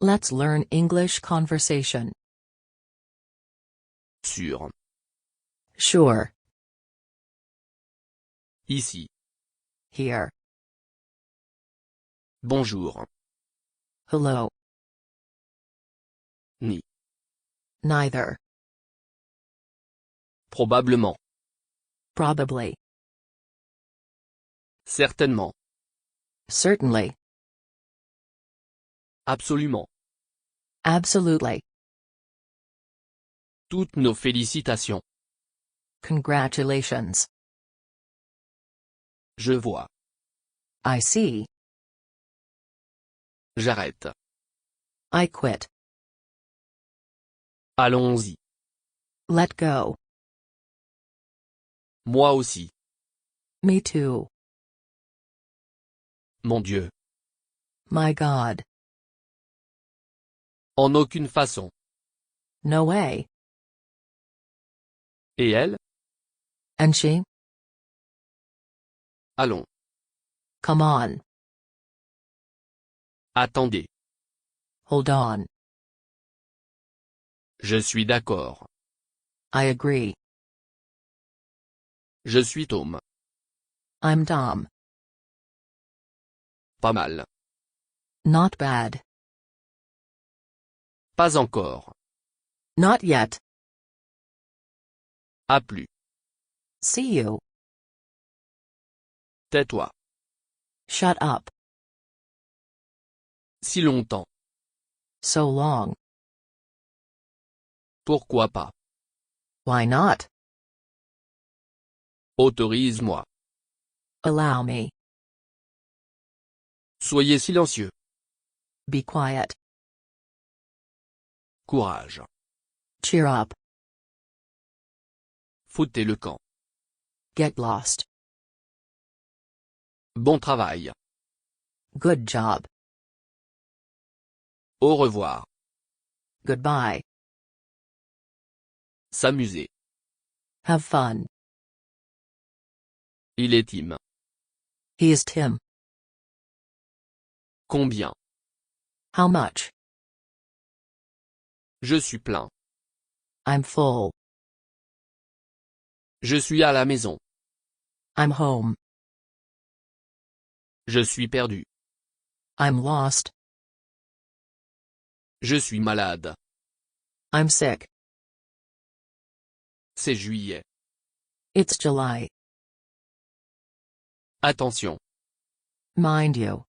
Let's learn English conversation. Sur. Sure. Ici. Here. Bonjour. Hello. Ni. Neither. Probablement. Probably. Certainement. Certainly. Absolument. Absolutely. Toutes nos félicitations. Congratulations. Je vois. I see. J'arrête. I quit. Allons-y. Let go. Moi aussi. Me too. Mon Dieu. My God. En aucune façon. No way. Et elle? And she? Allons. Come on. Attendez. Hold on. Je suis d'accord. I agree. Je suis Tom. I'm Tom. Pas mal. Not bad. Pas encore. Not yet. À plus. See you. Tais-toi. Shut up. Si longtemps. So long. Pourquoi pas? Why not? Autorise-moi. Allow me. Soyez silencieux. Be quiet. Courage. Cheer up. Foutez le camp. Get lost. Bon travail. Good job. Au revoir. Goodbye. S'amuser. Have fun. Il est Tim. He is Tim. Combien? How much? Je suis plein. I'm full. Je suis à la maison. I'm home. Je suis perdu. I'm lost. Je suis malade. I'm sick. C'est juillet. It's July. Attention. Mind you.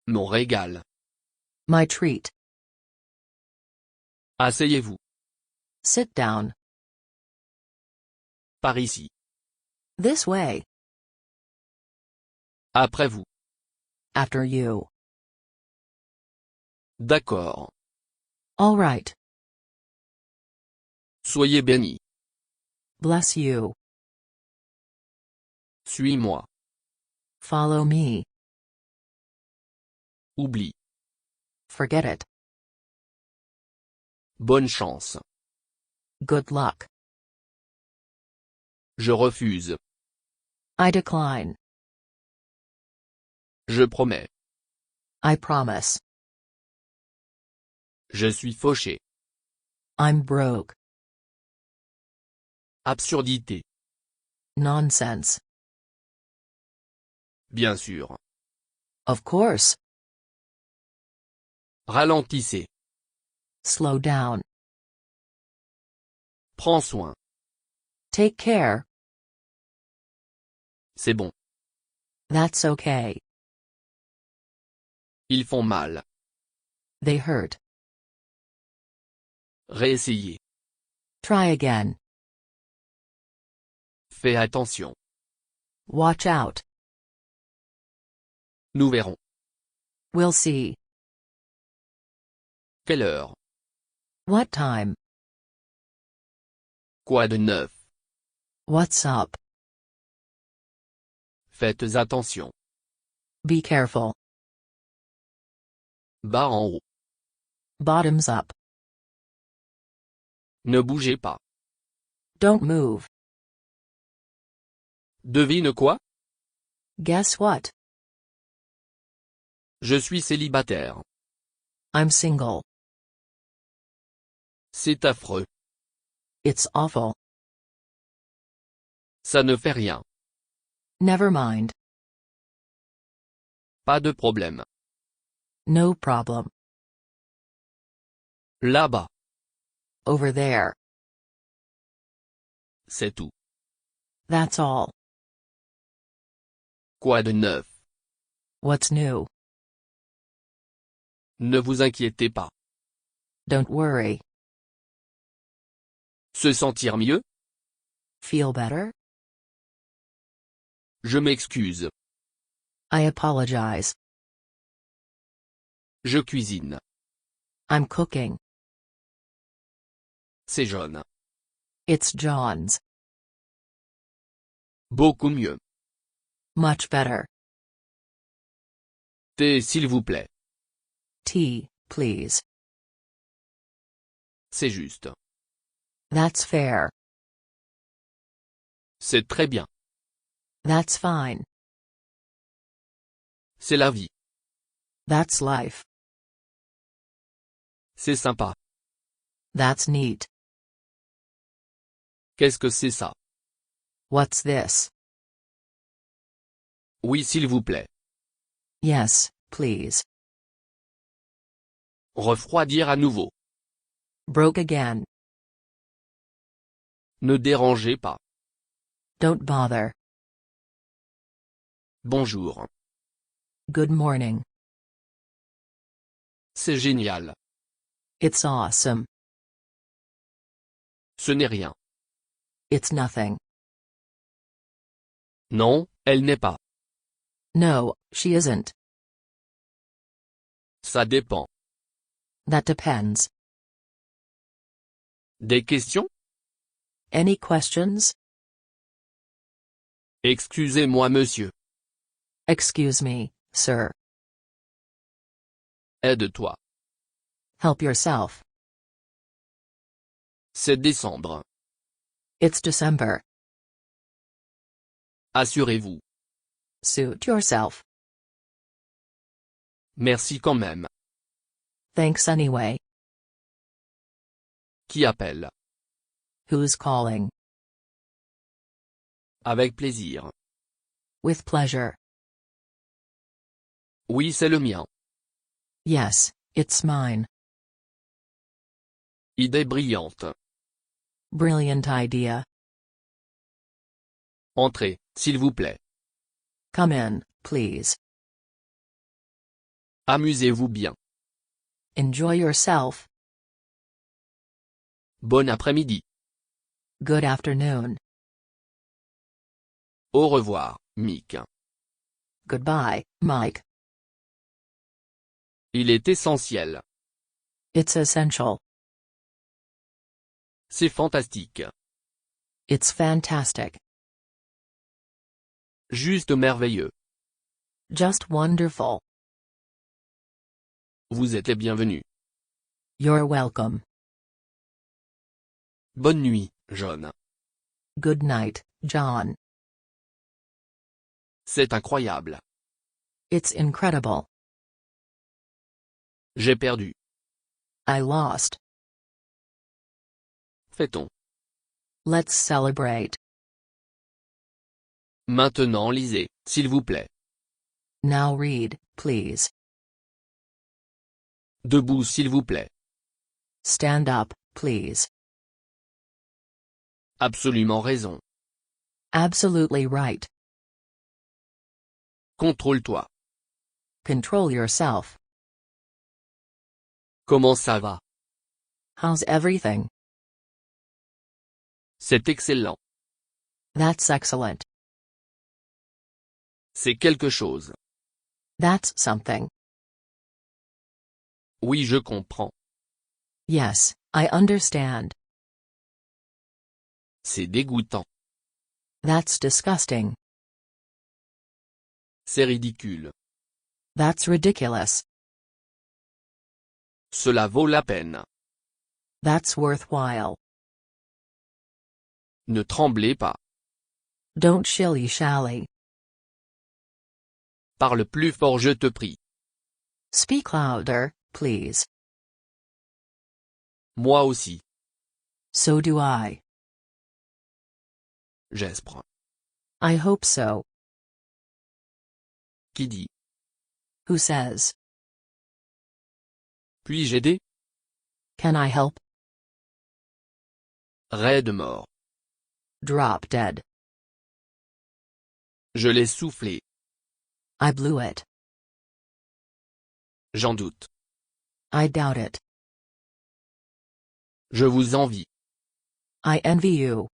Mon régal. My treat. Asseyez-vous. Sit down. Par ici. This way. Après vous. After you. D'accord. All right. Soyez bénis. Bless you. Suis-moi. Follow me. Oublie. Forget it. Bonne chance. Good luck. Je refuse. I decline. Je promets. I promise. Je suis fauché. I'm broke. Absurdité. Nonsense. Bien sûr. Of course. Ralentissez. Slow down. Prends soin. Take care. C'est bon. That's okay. Ils font mal. They hurt. Réessayez. Try again. Fais attention. Watch out. Nous verrons. We'll see. Quelle heure? What time? Quoi de neuf? What's up? Faites attention. Be careful. Bas en haut. Bottoms up. Ne bougez pas. Don't move. Devine quoi? Guess what? Je suis célibataire. I'm single. C'est affreux. It's awful. Ça ne fait rien. Never mind. Pas de problème. No problem. Là-bas. Over there. C'est tout. That's all. Quoi de neuf? What's new? Ne vous inquiétez pas. Don't worry. Se sentir mieux? Feel better? Je m'excuse. I apologize. Je cuisine. I'm cooking. C'est jaune. It's John's. Beaucoup mieux. Much better. Thé s'il vous plaît. Tea, please. C'est juste. That's fair. C'est très bien. That's fine. C'est la vie. That's life. C'est sympa. That's neat. Qu'est-ce que c'est ça? What's this? Oui s'il vous plaît. Yes, please. Refroidir à nouveau. Broke again. Ne dérangez pas. Don't bother. Bonjour. Good morning. C'est génial. It's awesome. Ce n'est rien. It's nothing. Non, elle n'est pas. No, she isn't. Ça dépend. That depends. Des questions? Any questions? Excusez-moi monsieur. Excuse me, sir. Aide-toi. Help yourself. C'est décembre. It's December. Assurez-vous. Suit yourself. Merci quand même. Thanks anyway. Qui appelle? Who's calling? Avec plaisir. With pleasure. Oui, c'est le mien. Yes, it's mine. Idée brillante. Brilliant idea. Entrez, s'il vous plaît. Come in, please. Amusez-vous bien. Enjoy yourself. Bon après-midi. Good afternoon. Au revoir, Mick. Goodbye, Mike. Il est essentiel. It's essential. C'est fantastique. It's fantastic. Juste merveilleux. Just wonderful. Vous êtes les bienvenus. You're welcome. Bonne nuit, John. Good night, John. C'est incroyable. It's incredible. J'ai perdu. I lost. Fait-on. Let's celebrate. Maintenant lisez, s'il vous plaît. Now read, please. Debout s'il vous plaît. Stand up, please. Absolument raison. Absolutely right. Contrôle-toi. Control yourself. Comment ça va? How's everything? C'est excellent. That's excellent. C'est quelque chose. That's something. Oui, je comprends. Yes, I understand. C'est dégoûtant. That's disgusting. C'est ridicule. That's ridiculous. Cela vaut la peine. That's worthwhile. Ne tremblez pas. Don't shilly-shally. Parle plus fort, je te prie. Speak louder, Please. Moi aussi. So do I. J'espère. I hope so. Qui dit? Who says? Puis-je aider? Can I help? Raide mort. Drop dead. Je l'ai soufflé. I blew it. J'en doute. I doubt it. Je vous envie. I envy you.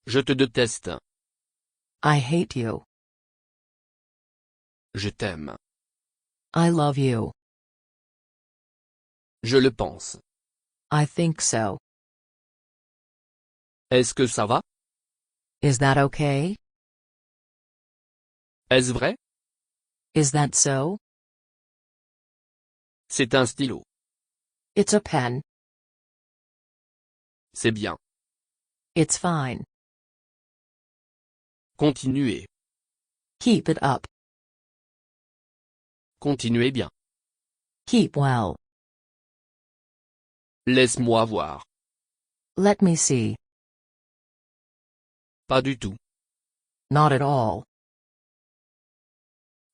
Je te déteste. I hate you. Je t'aime. I love you. Je le pense. I think so. Est-ce que ça va? Is that okay? Est-ce vrai? Is that so? C'est un stylo. It's a pen. C'est bien. It's fine. Continuez. Keep it up. Continuez bien. Keep well. Laisse-moi voir. Let me see. Pas du tout. Not at all.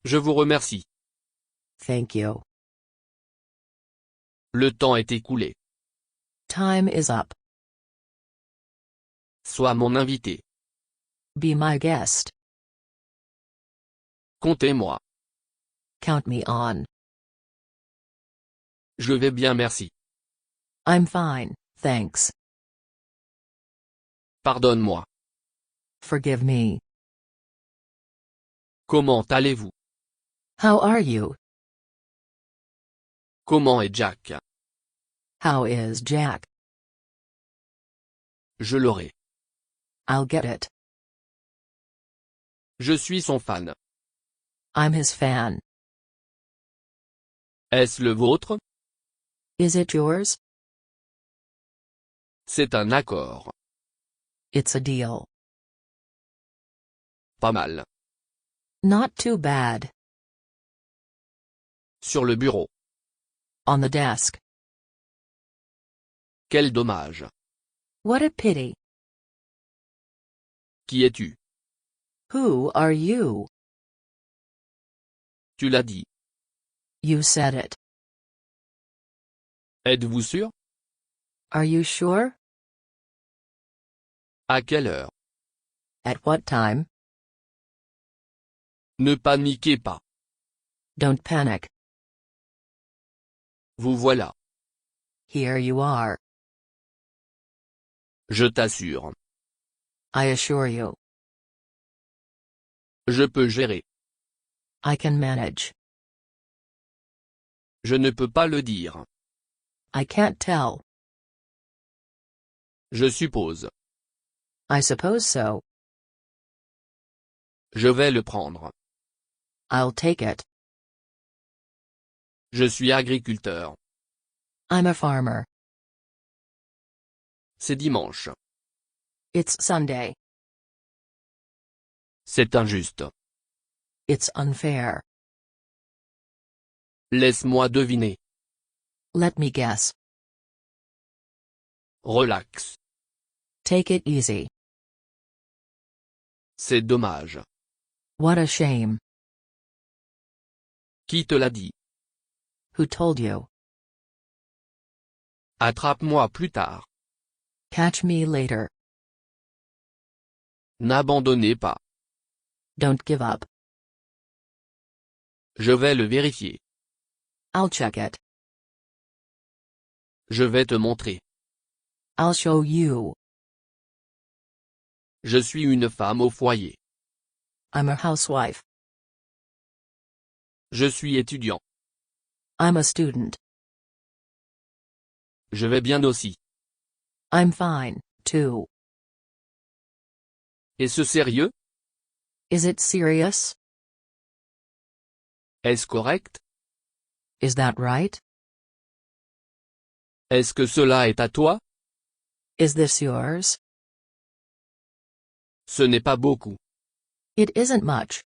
Je vous remercie. Thank you. Le temps est écoulé. Time is up. Sois mon invité. Be my guest. Comptez-moi. Count me on. Je vais bien, merci. I'm fine, thanks. Pardonne-moi. Forgive me. Comment allez-vous? How are you? Comment est Jack? How is Jack? Je l'aurai. I'll get it. Je suis son fan. I'm his fan. Est-ce le vôtre? Is it yours? C'est un accord. It's a deal. Pas mal. Not too bad. Sur le bureau. On the desk. Quel dommage. What a pity. Qui es-tu? Who are you? Tu l'as dit. You said it. Êtes-vous sûr? Are you sure? À quelle heure? At what time? Ne paniquez pas. Don't panic. Vous voilà. Here you are. Je t'assure. I assure you. Je peux gérer. I can manage. Je ne peux pas le dire. I can't tell. Je suppose. I suppose so. Je vais le prendre. I'll take it. Je suis agriculteur. I'm a farmer. C'est dimanche. It's Sunday. C'est injuste. It's unfair. Laisse-moi deviner. Let me guess. Relax. Take it easy. C'est dommage. What a shame. Qui te l'a dit? Who told you? Attrape-moi plus tard. Catch me later. N'abandonnez pas. Don't give up. Je vais le vérifier. I'll check it. Je vais te montrer. I'll show you. Je suis une femme au foyer. I'm a housewife. Je suis étudiant. I'm a student. Je vais bien aussi. I'm fine, too. Est-ce sérieux? Is it serious? Est-ce correct? Is that right? Est-ce que cela est à toi? Is this yours? Ce n'est pas beaucoup. It isn't much.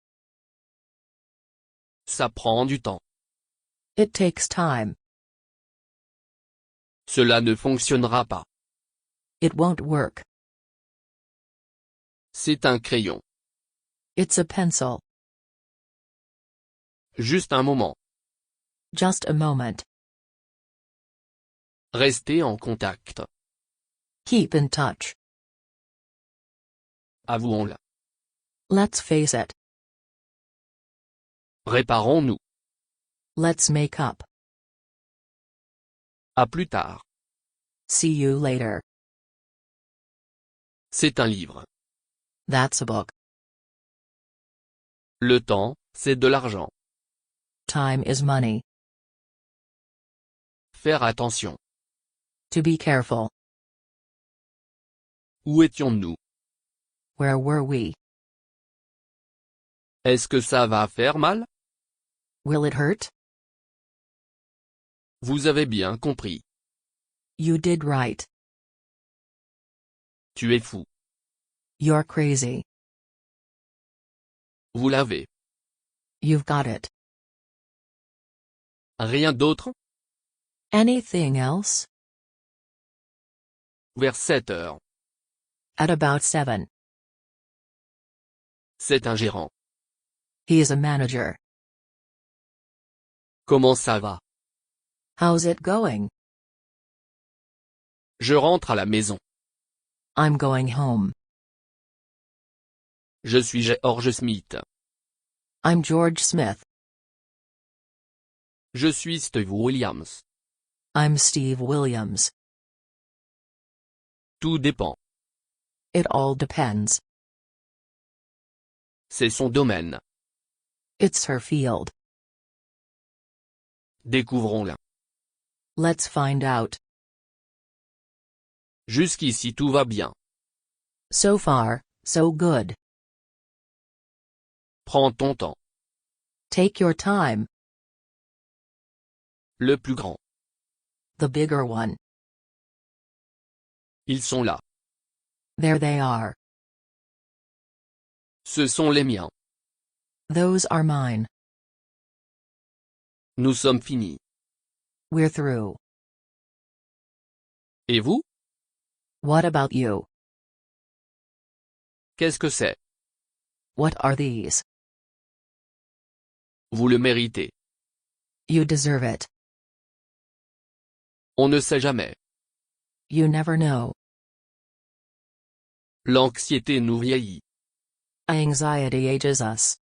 Ça prend du temps. It takes time. Cela ne fonctionnera pas. It won't work. C'est un crayon. It's a pencil. Juste un moment. Just a moment. Restez en contact. Keep in touch. Avouons-le. Let's face it. Réparons-nous. Let's make up. À plus tard. See you later. C'est un livre. That's a book. Le temps, c'est de l'argent. Time is money. Faire attention. To be careful. Où étions-nous? Where were we? Est-ce que ça va faire mal? Will it hurt? Vous avez bien compris. You did right. Tu es fou. You're crazy. Vous l'avez. You've got it. Rien d'autre? Anything else? Vers 7 heures. At about 7. C'est un gérant. He is a manager. Comment ça va? How's it going? Je rentre à la maison. I'm going home. Je suis George Smith. I'm George Smith. Je suis Steve Williams. I'm Steve Williams. Tout dépend. It all depends. C'est son domaine. It's her field. Découvrons-le. Let's find out. Jusqu'ici tout va bien. So far, so good. Prends ton temps. Take your time. Le plus grand. The bigger one. Ils sont là. There they are. Ce sont les miens. Those are mine. Nous sommes finis. We're through. Et vous? What about you? Qu'est-ce que c'est? What are these? Vous le méritez. You deserve it. On ne sait jamais. You never know. L'anxiété nous vieillit. Anxiety ages us.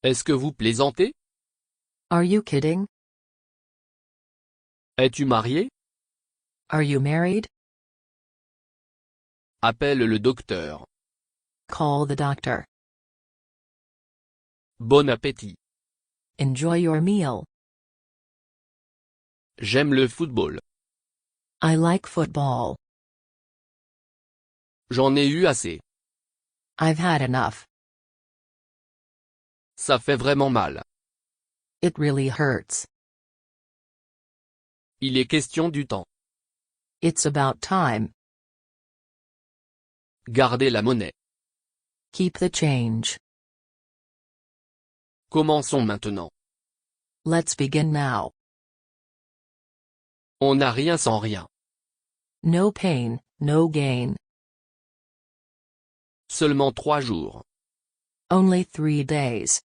Est-ce que vous plaisantez? Are you kidding? Es-tu marié? Are you married? Appelle le docteur. Call the doctor. Bon appétit. Enjoy your meal. J'aime le football. I like football. J'en ai eu assez. I've had enough. Ça fait vraiment mal. It really hurts. Il est question du temps. It's about time. Gardez la monnaie. Keep the change. Commençons maintenant. Let's begin now. On n'a rien sans rien. No pain, no gain. Seulement 3 jours. Only 3 days.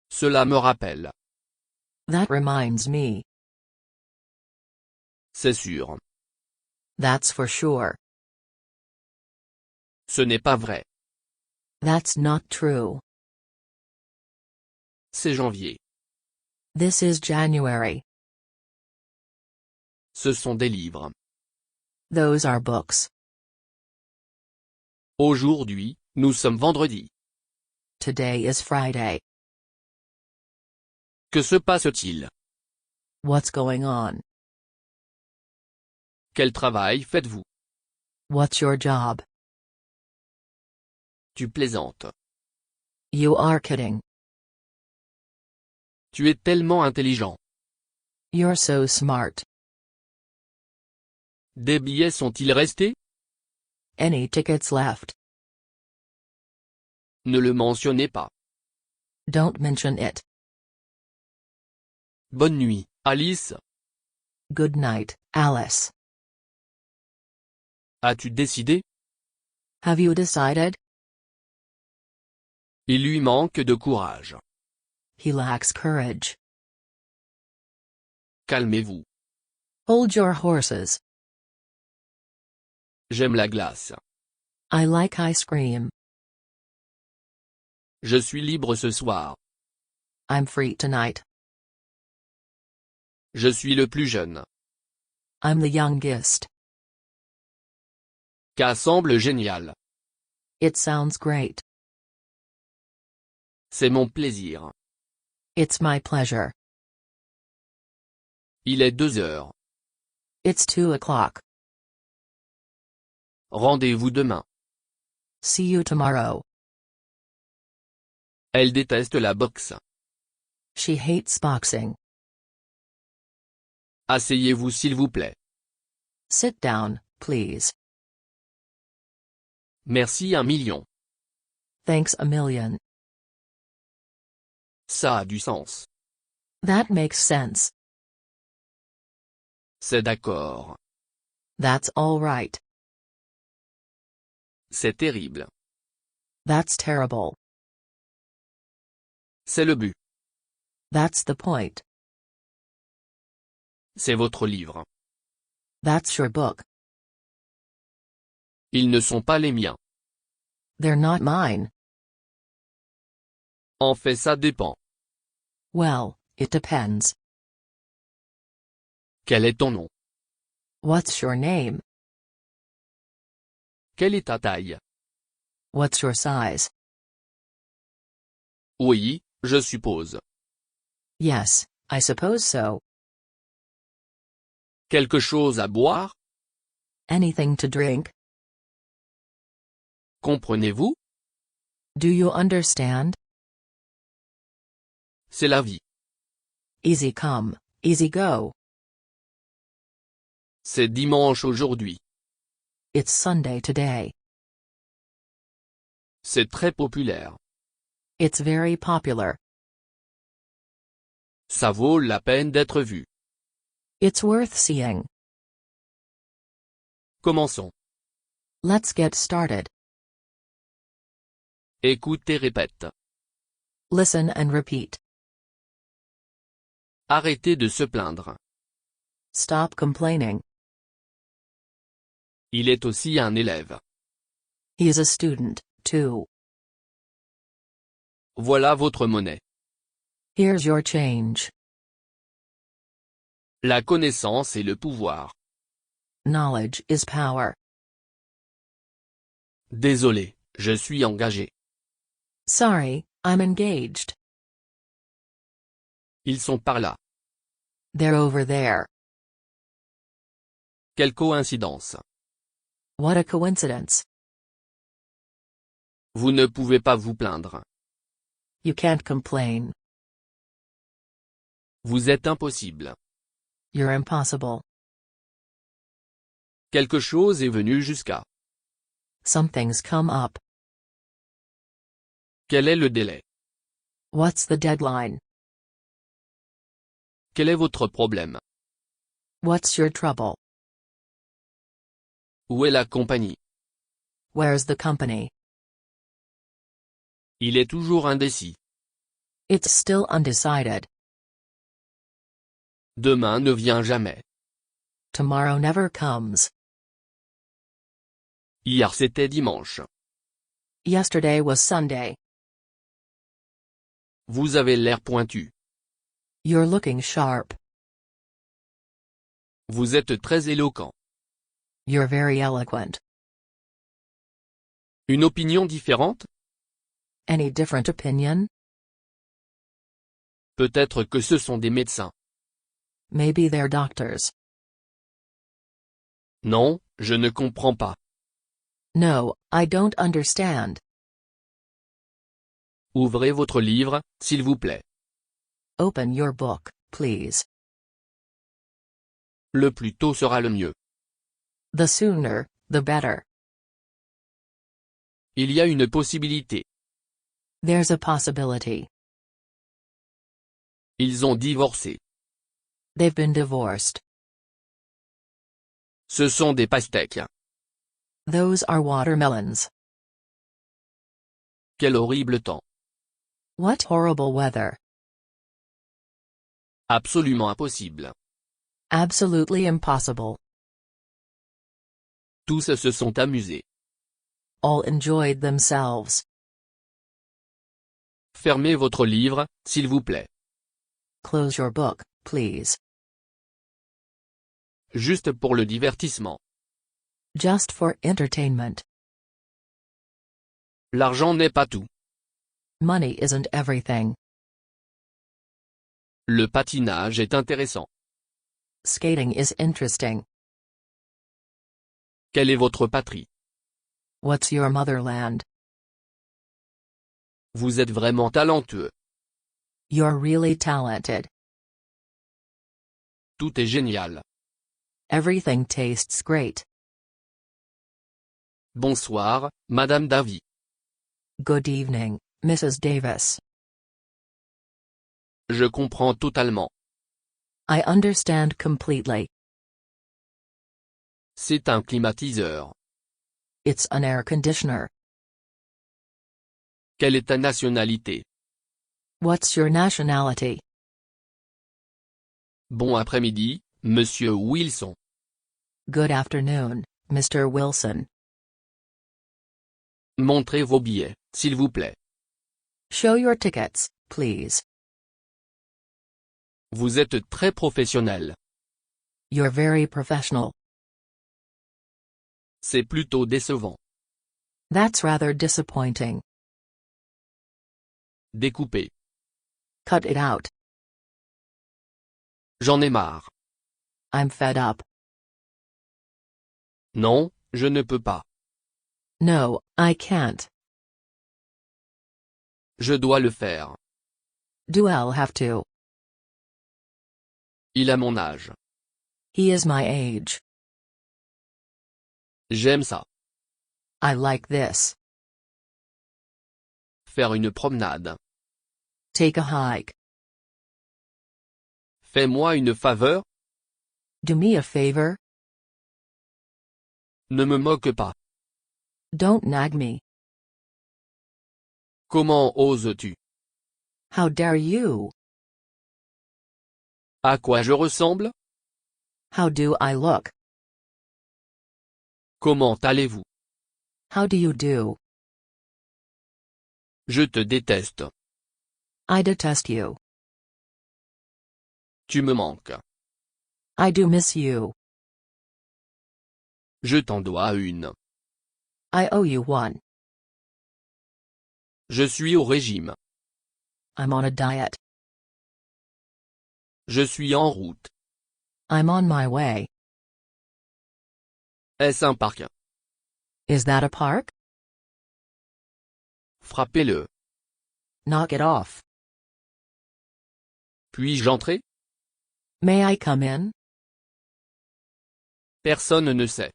Cela me rappelle. That reminds me. C'est sûr. That's for sure. Ce n'est pas vrai. That's not true. C'est janvier. This is January. Ce sont des livres. Those are books. Aujourd'hui, nous sommes vendredi. Today is Friday. Que se passe-t-il? What's going on? Quel travail faites-vous? What's your job? Tu plaisantes. You are kidding. Tu es tellement intelligent. You're so smart. Des billets sont-ils restés? Any tickets left? Ne le mentionnez pas. Don't mention it. Bonne nuit, Alice. Good night, Alice. As-tu décidé? Have you decided? Il lui manque de courage. He lacks courage. Calmez-vous. Hold your horses. J'aime la glace. I like ice cream. Je suis libre ce soir. I'm free tonight. Je suis le plus jeune. I'm the youngest. Cas semble génial. It sounds great. C'est mon plaisir. It's my pleasure. Il est 2 heures. It's 2 o'clock. Rendez-vous demain. See you tomorrow. Elle déteste la boxe. She hates boxing. Asseyez-vous s'il vous plaît. Sit down, please. Merci 1 million. Thanks a million. Ça a du sens. That makes sense. C'est d'accord. That's all right. C'est terrible. That's terrible. C'est le but. That's the point. C'est votre livre. That's your book. Ils ne sont pas les miens. They're not mine. En fait, ça dépend. Well, it depends. Quel est ton nom? What's your name? Quelle est ta taille? What's your size? Oui, je suppose. Yes, I suppose so. Quelque chose à boire? Anything to drink? Comprenez-vous? Do you understand? C'est la vie. Easy come, easy go. C'est dimanche aujourd'hui. It's Sunday today. C'est très populaire. It's very popular. Ça vaut la peine d'être vu. It's worth seeing. Commençons. Let's get started. Écoute et répète. Listen and repeat. Arrêtez de se plaindre. Stop complaining. Il est aussi un élève. He's a student, too. Voilà votre monnaie. Here's your change. La connaissance et le pouvoir. Knowledge is power. Désolé, je suis engagé. Sorry, I'm engaged. Ils sont par là. They're over there. Quelle coïncidence. What a coincidence. Vous ne pouvez pas vous plaindre. You can't complain. Vous êtes impossible. You're impossible. Quelque chose est venu jusqu'à. Something's come up. Quel est le délai? What's the deadline? Quel est votre problème? What's your trouble? Où est la compagnie? Where's the company? Il est toujours indécis. It's still undecided. Demain ne vient jamais. Tomorrow never comes. Hier c'était dimanche. Yesterday was Sunday. Vous avez l'air pointu. You're looking sharp. Vous êtes très éloquent. You're very eloquent. Une opinion différente? Any different opinion? Peut-être que ce sont des médecins. Maybe they're doctors. Non, je ne comprends pas. No, I don't understand. Ouvrez votre livre, s'il vous plaît. Open your book, please. Le plus tôt sera le mieux. The sooner, the better. Il y a une possibilité. There's a possibility. Ils ont divorcé. They've been divorced. Ce sont des pastèques. Those are watermelons. Quel horrible temps. What horrible weather. Absolument impossible. Absolutely impossible. Tous se sont amusés. All enjoyed themselves. Fermez votre livre, s'il vous plaît. Close your book, please. Juste pour le divertissement. Just for entertainment. L'argent n'est pas tout. Money isn't everything. Le patinage est intéressant. Skating is interesting. Quelle est votre patrie? What's your motherland? Vous êtes vraiment talentueux. You're really talented. Tout est génial. Everything tastes great. Bonsoir, Madame Davy. Good evening, Mrs. Davis. Je comprends totalement. I understand completely. C'est un climatiseur. It's an air conditioner. Quelle est ta nationalité? What's your nationality? Bon après-midi, Monsieur Wilson. Good afternoon, Mr. Wilson. Montrez vos billets, s'il vous plaît. Show your tickets, please. Vous êtes très professionnel. You're very professional. C'est plutôt décevant. That's rather disappointing. Découpez. Cut it out. J'en ai marre. I'm fed up. Non, je ne peux pas. No, I can't. Je dois le faire. Do I'll have to. Il a mon âge. He is my age. J'aime ça. I like this. Faire une promenade. Take a hike. Fais-moi une faveur. Do me a favor. Ne me moque pas. Don't nag me. Comment oses-tu? How dare you? À quoi je ressemble? How do I look? Comment allez-vous? How do you do? Je te déteste. I detest you. Tu me manques. I do miss you. Je t'en dois une. I owe you one. Je suis au régime. I'm on a diet. Je suis en route. I'm on my way. Est-ce un parc? Is that a park? Frappez-le. Knock it off. Puis-je entrer? May I come in? Personne ne sait.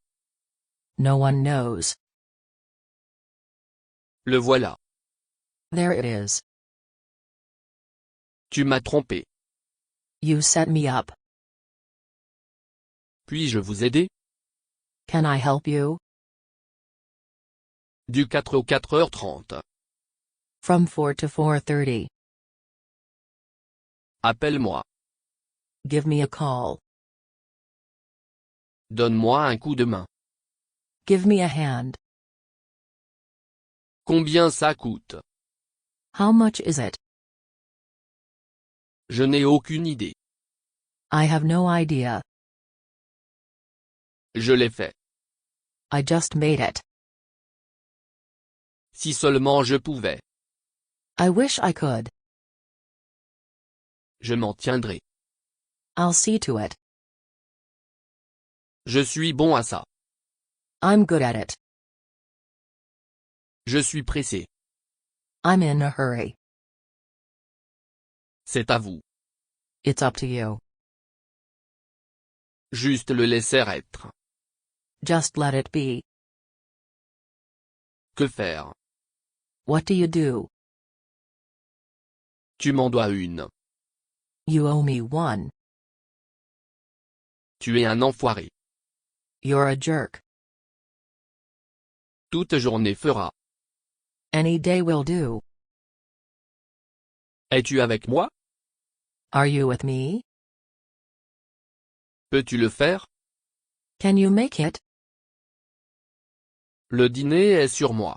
No one knows. Le voilà. There it is. Tu m'as trompé. You set me up. Puis-je vous aider? Can I help you? Du 4 au 4h30. From 4 to 4:30. Appelle-moi. Give me a call. Donne-moi un coup de main. Give me a hand. Combien ça coûte? How much is it? Je n'ai aucune idée. I have no idea. Je l'ai fait. I just made it. Si seulement je pouvais. I wish I could. Je m'en tiendrai. I'll see to it. Je suis bon à ça. I'm good at it. Je suis pressé. I'm in a hurry. C'est à vous. It's up to you. Juste le laisser être. Just let it be. Que faire? What do you do? Tu m'en dois une. You owe me one. Tu es un enfoiré. You're a jerk. Toute journée fera. Any day will do. Es-tu avec moi? Are you with me? Peux-tu le faire? Can you make it? Le dîner est sur moi.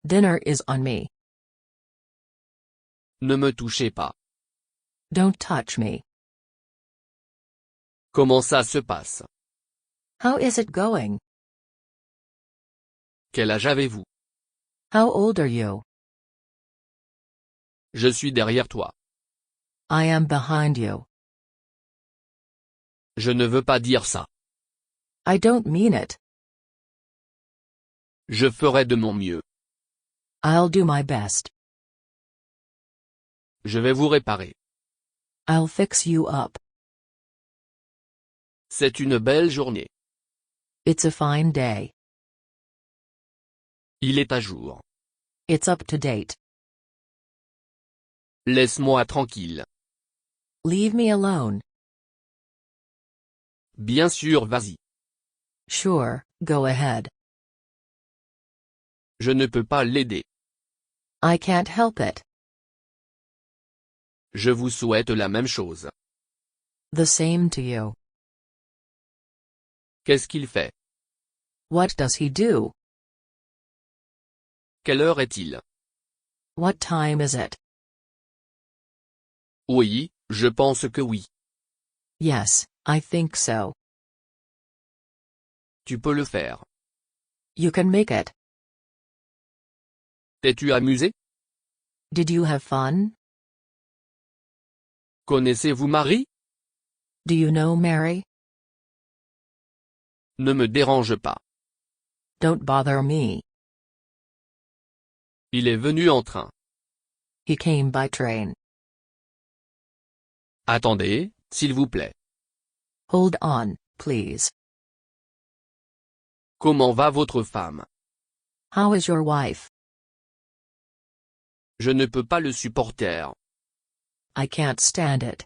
Dinner is on me. Ne me touchez pas. Don't touch me. Comment ça se passe? How is it going? Quel âge avez-vous? How old are you? Je suis derrière toi. I am behind you. Je ne veux pas dire ça. I don't mean it. Je ferai de mon mieux. I'll do my best. Je vais vous réparer. I'll fix you up. C'est une belle journée. It's a fine day. Il est à jour. It's up to date. Laisse-moi tranquille. Leave me alone. Bien sûr, vas-y. Sure, go ahead. Je ne peux pas l'aider. I can't help it. Je vous souhaite la même chose. The same to you. Qu'est-ce qu'il fait? What does he do? Quelle heure est-il? What time is it? Oui, je pense que oui. Yes, I think so. Tu peux le faire. You can make it. T'es-tu amusé? Did you have fun? Connaissez-vous Marie? Do you know Mary? Ne me dérange pas. Don't bother me. Il est venu en train. He came by train. Attendez, s'il vous plaît. Hold on, please. Comment va votre femme? How is your wife? Je ne peux pas le supporter. I can't stand it.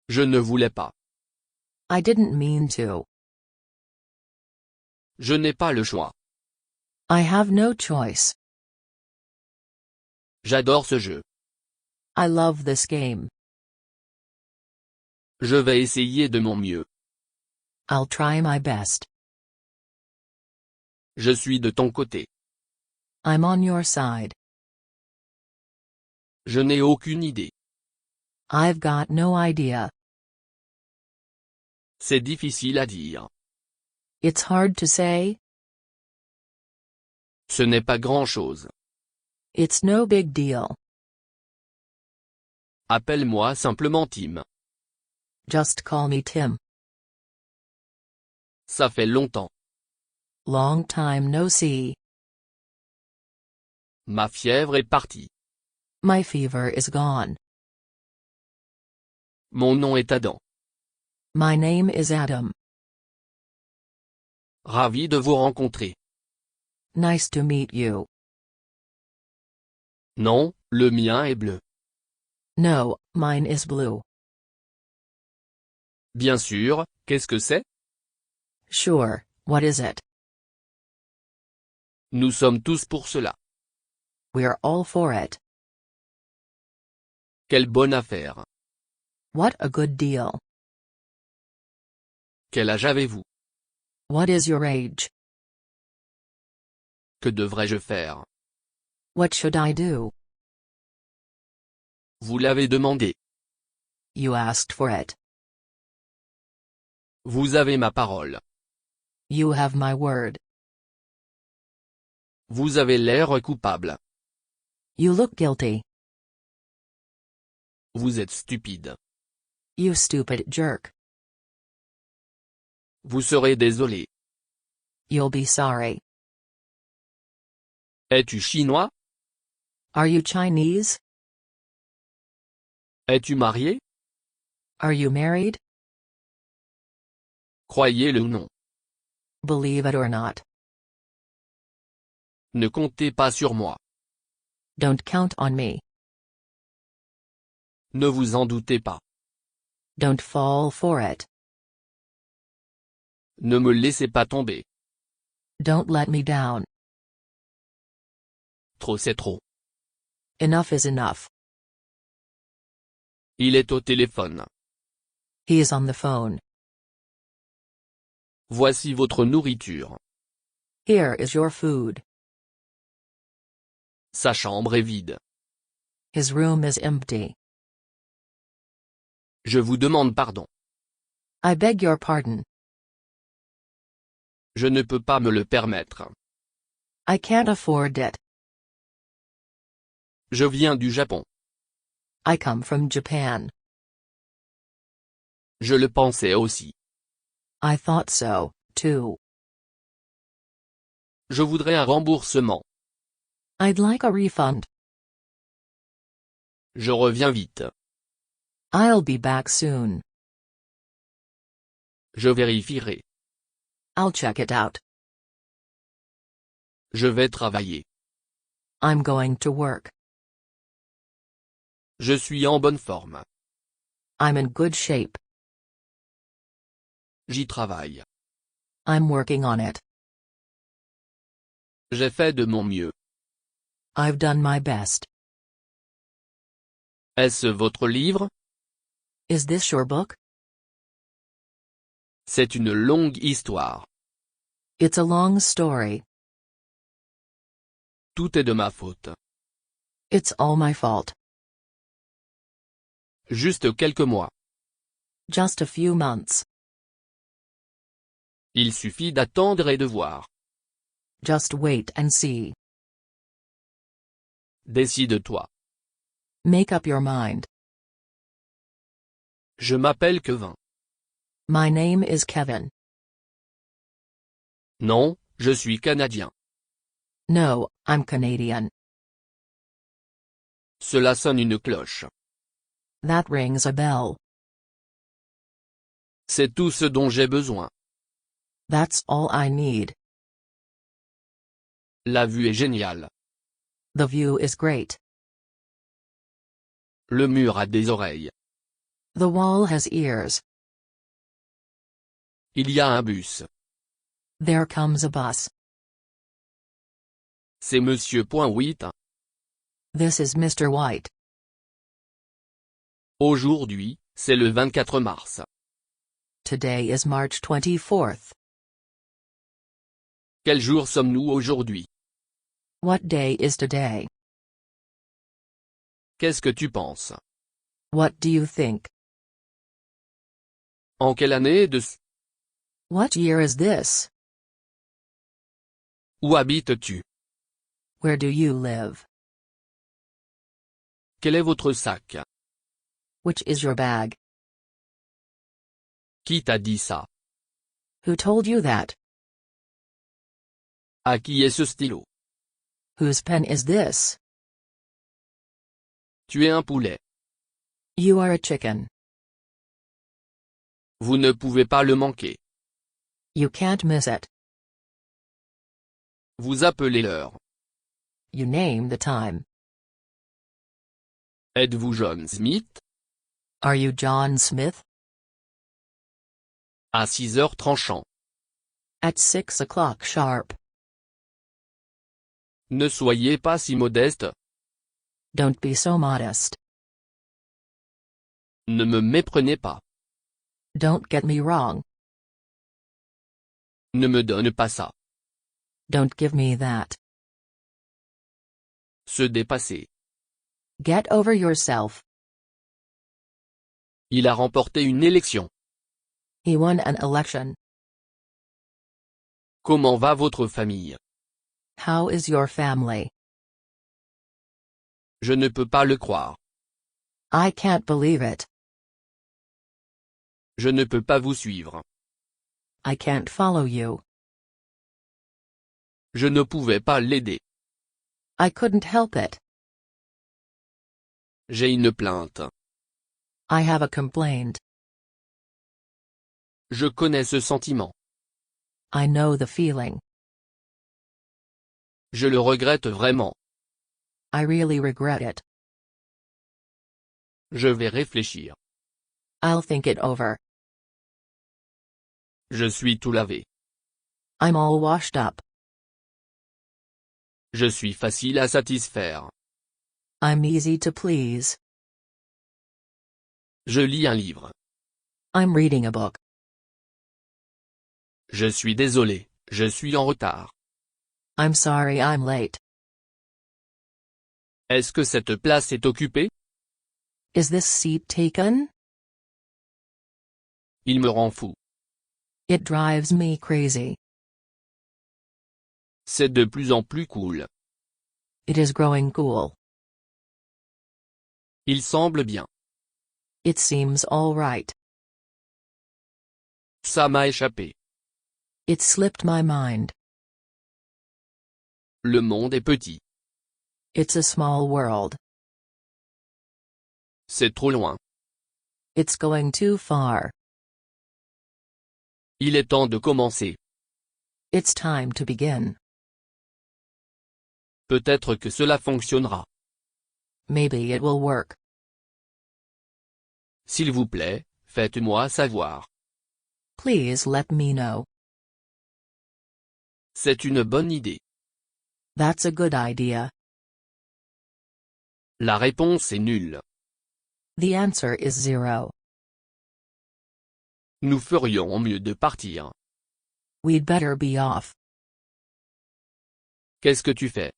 Je ne voulais pas. I didn't mean to. Je n'ai pas le choix. I have no choice. J'adore ce jeu. I love this game. Je vais essayer de mon mieux. I'll try my best. Je suis de ton côté. I'm on your side. Je n'ai aucune idée. I've got no idea. C'est difficile à dire. It's hard to say. Ce n'est pas grand-chose. It's no big deal. Appelle-moi simplement Tim. Just call me Tim. Ça fait longtemps. Long time no see. Ma fièvre est partie. My fever is gone. Mon nom est Adam. My name is Adam. Ravi de vous rencontrer. Nice to meet you. Non, le mien est bleu. No, mine is blue. Bien sûr, qu'est-ce que c'est? Sure, what is it? Nous sommes tous pour cela. We're all for it. Quelle bonne affaire. What a good deal. Quel âge avez-vous? What is your age? Que devrais-je faire? What should I do? Vous l'avez demandé. You asked for it. Vous avez ma parole. You have my word. Vous avez l'air coupable. You look guilty. Vous êtes stupide. You stupid jerk. Vous serez désolé. You'll be sorry. Es-tu chinois? Are you Chinese? Es-tu marié? Are you married? Croyez-le ou non. Believe it or not. Ne comptez pas sur moi. Don't count on me. Ne vous en doutez pas. Don't fall for it. Ne me laissez pas tomber. Don't let me down. Trop c'est trop. Enough is enough. Il est au téléphone. He is on the phone. Voici votre nourriture. Here is your food. Sa chambre est vide. His room is empty. Je vous demande pardon. I beg your pardon. Je ne peux pas me le permettre. I can't afford it. Je viens du Japon. I come from Japan. Je le pensais aussi. I thought so, too. Je voudrais un remboursement. I'd like a refund. Je reviens vite. I'll be back soon. Je vérifierai. I'll check it out. Je vais travailler. I'm going to work. Je suis en bonne forme. I'm in good shape. J'y travaille. I'm working on it. J'ai fait de mon mieux. I've done my best. Est-ce votre livre? Is this your book? C'est une longue histoire. It's a long story. Tout est de ma faute. It's all my fault. Juste quelques mois. Just a few months. Il suffit d'attendre et de voir. Just wait and see. Décide-toi. Make up your mind. Je m'appelle Kevin. My name is Kevin. Non, je suis canadien. No, I'm Canadian. Cela sonne une cloche. That rings a bell. C'est tout ce dont j'ai besoin. That's all I need. La vue est géniale. The view is great. Le mur a des oreilles. The wall has ears. Il y a un bus. There comes a bus. C'est Monsieur Point 8. This is Mr. White. Aujourd'hui, c'est le 24 mars. Today is March 24th. Quel jour sommes-nous aujourd'hui? What day is today? Qu'est-ce que tu penses? What do you think? En quelle année est-ce? What year is this? Où habites-tu? Where do you live? Quel est votre sac? Which is your bag? Qui t'a dit ça? Who told you that? À qui est ce stylo? Whose pen is this? Tu es un poulet. You are a chicken. Vous ne pouvez pas le manquer. You can't miss it. Vous appelez l'heure. You name the time. Êtes-vous John Smith? Are you John Smith? À 6 heures tranchant. At 6 o'clock sharp. Ne soyez pas si modeste. Don't be so modest. Ne me méprenez pas. Don't get me wrong. Ne me donne pas ça. Don't give me that. Se dépasser. Get over yourself. Il a remporté une élection. He won an election. Comment va votre famille? How is your family? Je ne peux pas le croire. I can't believe it. Je ne peux pas vous suivre. I can't follow you. Je ne pouvais pas l'aider. I couldn't help it. J'ai une plainte. I have a complaint. Je connais ce sentiment. I know the feeling. Je le regrette vraiment. I really regret it. Je vais réfléchir. I'll think it over. Je suis tout lavé. I'm all washed up. Je suis facile à satisfaire. I'm easy to please. Je lis un livre. I'm reading a book. Je suis désolé, je suis en retard. I'm sorry I'm late. Est-ce que cette place est occupée? Is this seat taken? Il me rend fou. It drives me crazy. C'est de plus en plus cool. It is growing cool. Il semble bien. It seems all right. Ça m'a échappé. It slipped my mind. Le monde est petit. It's a small world. C'est trop loin. It's going too far. Il est temps de commencer. It's time to begin. Peut-être que cela fonctionnera. Maybe it will work. S'il vous plaît, faites-moi savoir. Please let me know. C'est une bonne idée. That's a good idea. La réponse est nulle. The answer is 0. Nous ferions mieux de partir. We'd better be off. Qu'est-ce que tu fais?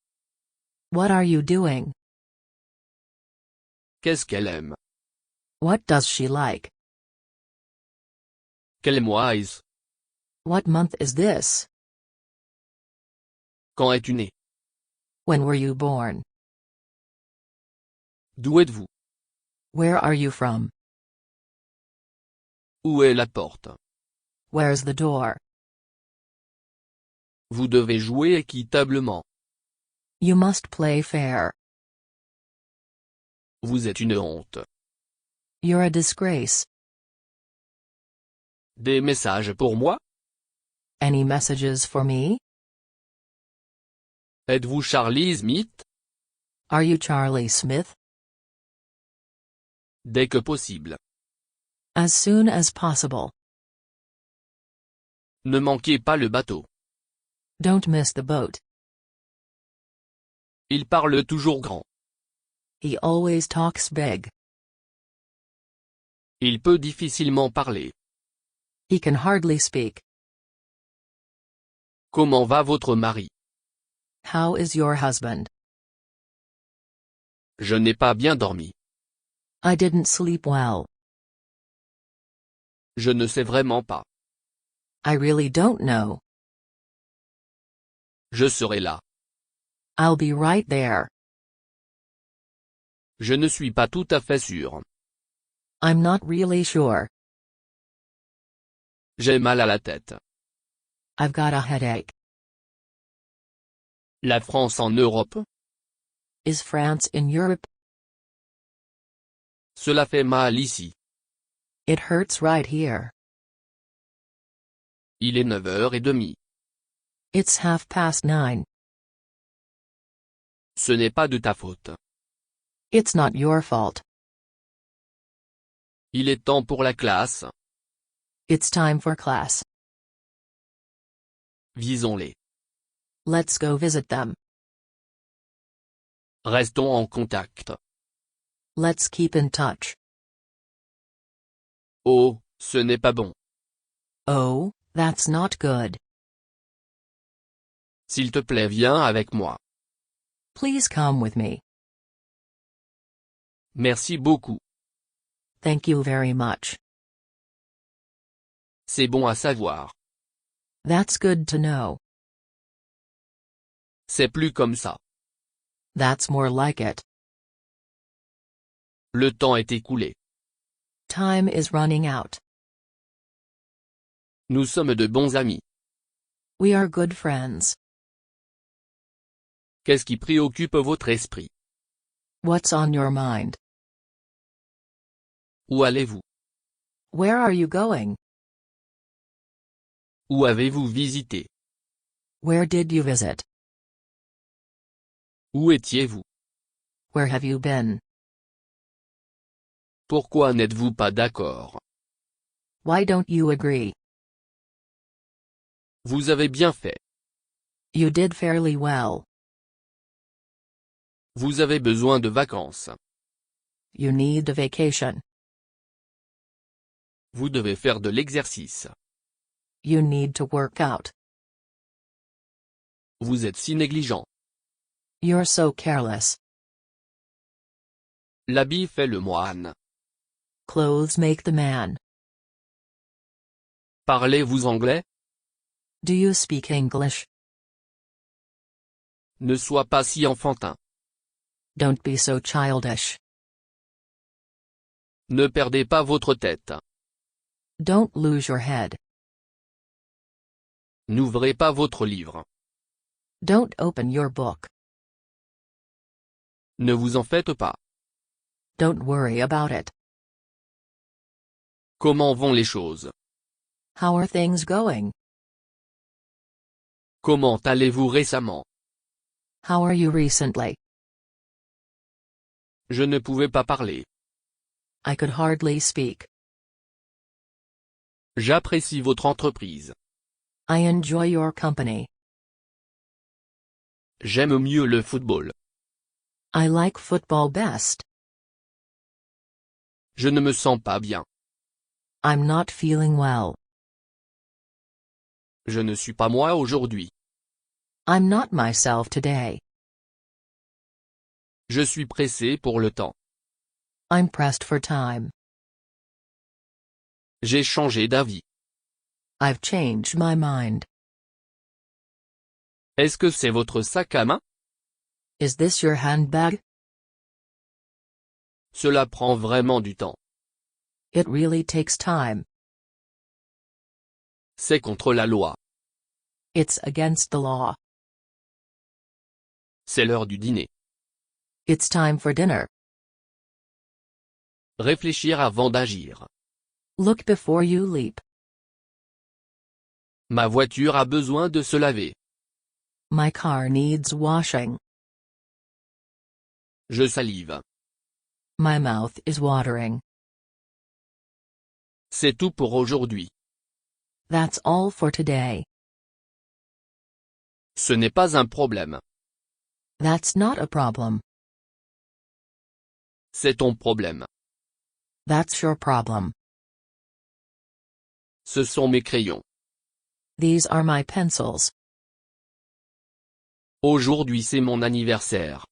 What are you doing? Qu'est-ce qu'elle aime? What does she like? Quel mois est-ce? What month is this? Quand es-tu né? When were you born? D'où êtes-vous? Where are you from? Où est la porte? Where's the door? Vous devez jouer équitablement. You must play fair. Vous êtes une honte. You're a disgrace. Des messages pour moi? Any messages for me? Êtes-vous Charlie Smith? Are you Charlie Smith? Dès que possible. As soon as possible. Ne manquez pas le bateau. Don't miss the boat. Il parle toujours grand. He always talks big. Il peut difficilement parler. He can hardly speak. Comment va votre mari? How is your husband? Je n'ai pas bien dormi. I didn't sleep well. Je ne sais vraiment pas. I really don't know. Je serai là. I'll be right there. Je ne suis pas tout à fait sûr. I'm not really sure. J'ai mal à la tête. I've got a headache. La France en Europe? Is France in Europe? Cela fait mal ici. It hurts right here. Il est 9h30. It's 9:30. Ce n'est pas de ta faute. It's not your fault. Il est temps pour la classe. It's time for class. Visons-les. Let's go visit them. Restons en contact. Let's keep in touch. Oh, ce n'est pas bon. Oh, that's not good. S'il te plaît, viens avec moi. Please come with me. Merci beaucoup. Thank you very much. C'est bon à savoir. That's good to know. C'est plus comme ça. That's more like it. Le temps est écoulé. Time is running out. Nous sommes de bons amis. We are good friends. Qu'est-ce qui préoccupe votre esprit? What's on your mind? Où allez-vous? Where are you going? Où avez-vous visité? Where did you visit? Où étiez-vous? Where have you been? Pourquoi n'êtes-vous pas d'accord? Why don't you agree? Vous avez bien fait. You did fairly well. Vous avez besoin de vacances. You need a vacation. Vous devez faire de l'exercice. You need to work out. Vous êtes si négligent. You're so careless. L'habit fait le moine. Clothes make the man. Parlez-vous anglais? Do you speak English? Ne sois pas si enfantin. Don't be so childish. Ne perdez pas votre tête. Don't lose your head. N'ouvrez pas votre livre. Don't open your book. Ne vous en faites pas. Don't worry about it. Comment vont les choses? How are things going? Comment allez-vous récemment? How are you recently? Je ne pouvais pas parler. I could hardly speak. J'apprécie votre entreprise. I enjoy your company. J'aime mieux le football. I like football best. Je ne me sens pas bien. I'm not feeling well. Je ne suis pas moi aujourd'hui. I'm not myself today. Je suis pressé pour le temps. I'm pressed for time. J'ai changé d'avis. I've changed my mind. Est-ce que c'est votre sac à main? Is this your handbag? Cela prend vraiment du temps. It really takes time. C'est contre la loi. It's against the law. C'est l'heure du dîner. It's time for dinner. Réfléchir avant d'agir. Look before you leap. Ma voiture a besoin de se laver. My car needs washing. Je salive. My mouth is watering. C'est tout pour aujourd'hui. That's all for today. Ce n'est pas un problème. That's not a problem. C'est ton problème. That's your problem. Ce sont mes crayons. These are my pencils. Aujourd'hui c'est mon anniversaire.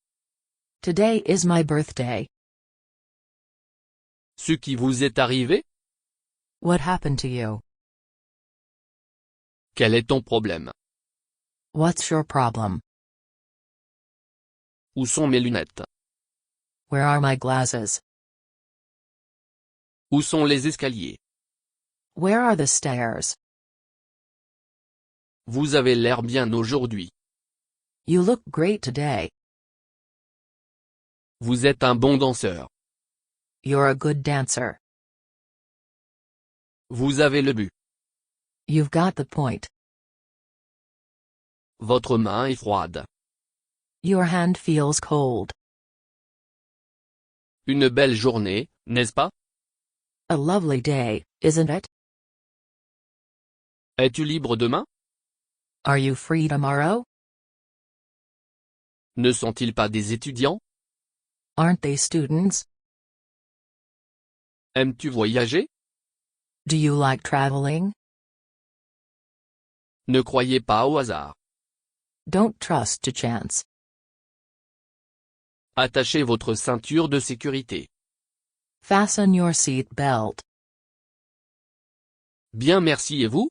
Today is my birthday. Ce qui vous est arrivé? What happened to you? Quel est ton problème? What's your problem? Où sont mes lunettes? Where are my glasses? Où sont les escaliers? Where are the stairs? Vous avez l'air bien aujourd'hui. You look great today. Vous êtes un bon danseur. You're a good dancer. Vous avez le but. You've got the point. Votre main est froide. Your hand feels cold. Une belle journée, n'est-ce pas? A lovely day, isn't it? Es-tu libre demain? Are you free tomorrow? Ne sont-ils pas des étudiants? Aren't they students? Aimes-tu voyager? Do you like traveling? Ne croyez pas au hasard. Don't trust to chance. Attachez votre ceinture de sécurité. Fasten your seat belt. Bien merci et vous?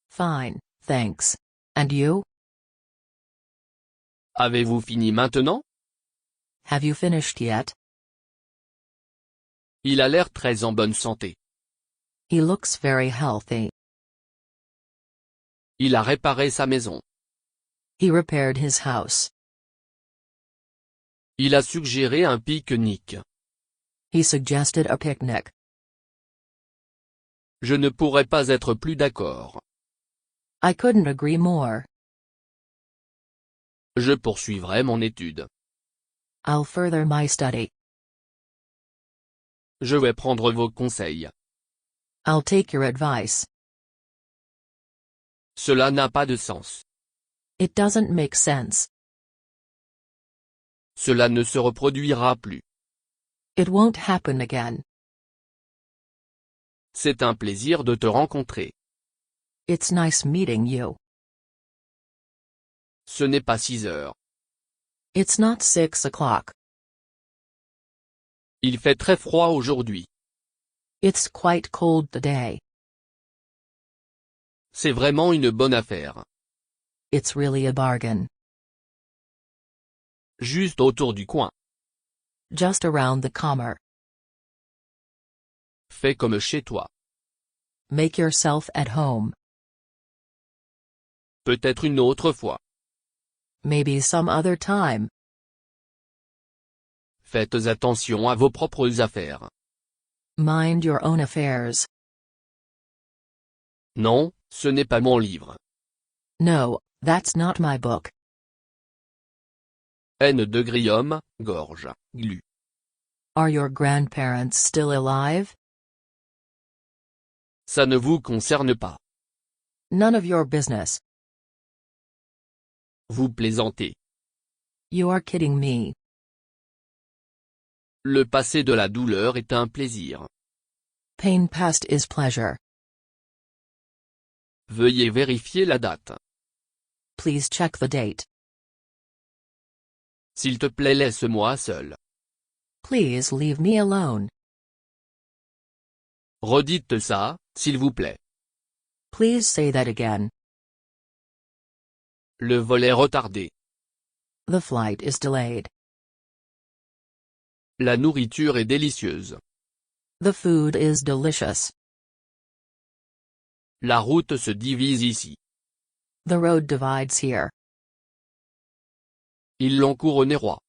Fine, thanks. And you? Avez-vous fini maintenant? Have you finished yet? Il a l'air très en bonne santé. He looks very healthy. Il a réparé sa maison. He repaired his house. Il a suggéré un pique-nique. He suggested a picnic. Je ne pourrais pas être plus d'accord. I couldn't agree more. Je poursuivrai mon étude. I'll further my study. Je vais prendre vos conseils. I'll take your advice. Cela n'a pas de sens. It doesn't make sense. Cela ne se reproduira plus. It won't happen again. C'est un plaisir de te rencontrer. It's nice meeting you. Ce n'est pas 6 heures. It's not 6 o'clock. Il fait très froid aujourd'hui. It's quite cold today. C'est vraiment une bonne affaire. It's really a bargain. Juste autour du coin. Just around the corner. Fais comme chez toi. Make yourself at home. Peut-être une autre fois. Maybe some other time. Faites attention à vos propres affaires. Mind your own affairs. Non, ce n'est pas mon livre. No, that's not my book. N de Guillaume, gorge, glu. Are your grandparents still alive? Ça ne vous concerne pas. None of your business. Vous plaisantez. You are kidding me. Le passé de la douleur est un plaisir. Pain past is pleasure. Veuillez vérifier la date. Please check the date. S'il te plaît, laisse-moi seul. Please leave me alone. Redites ça, s'il vous plaît. Please say that again. Le vol est retardé. The flight is delayed. La nourriture est délicieuse. The food is delicious. La route se divise ici. The road divides here. Ils l'ont couronné roi.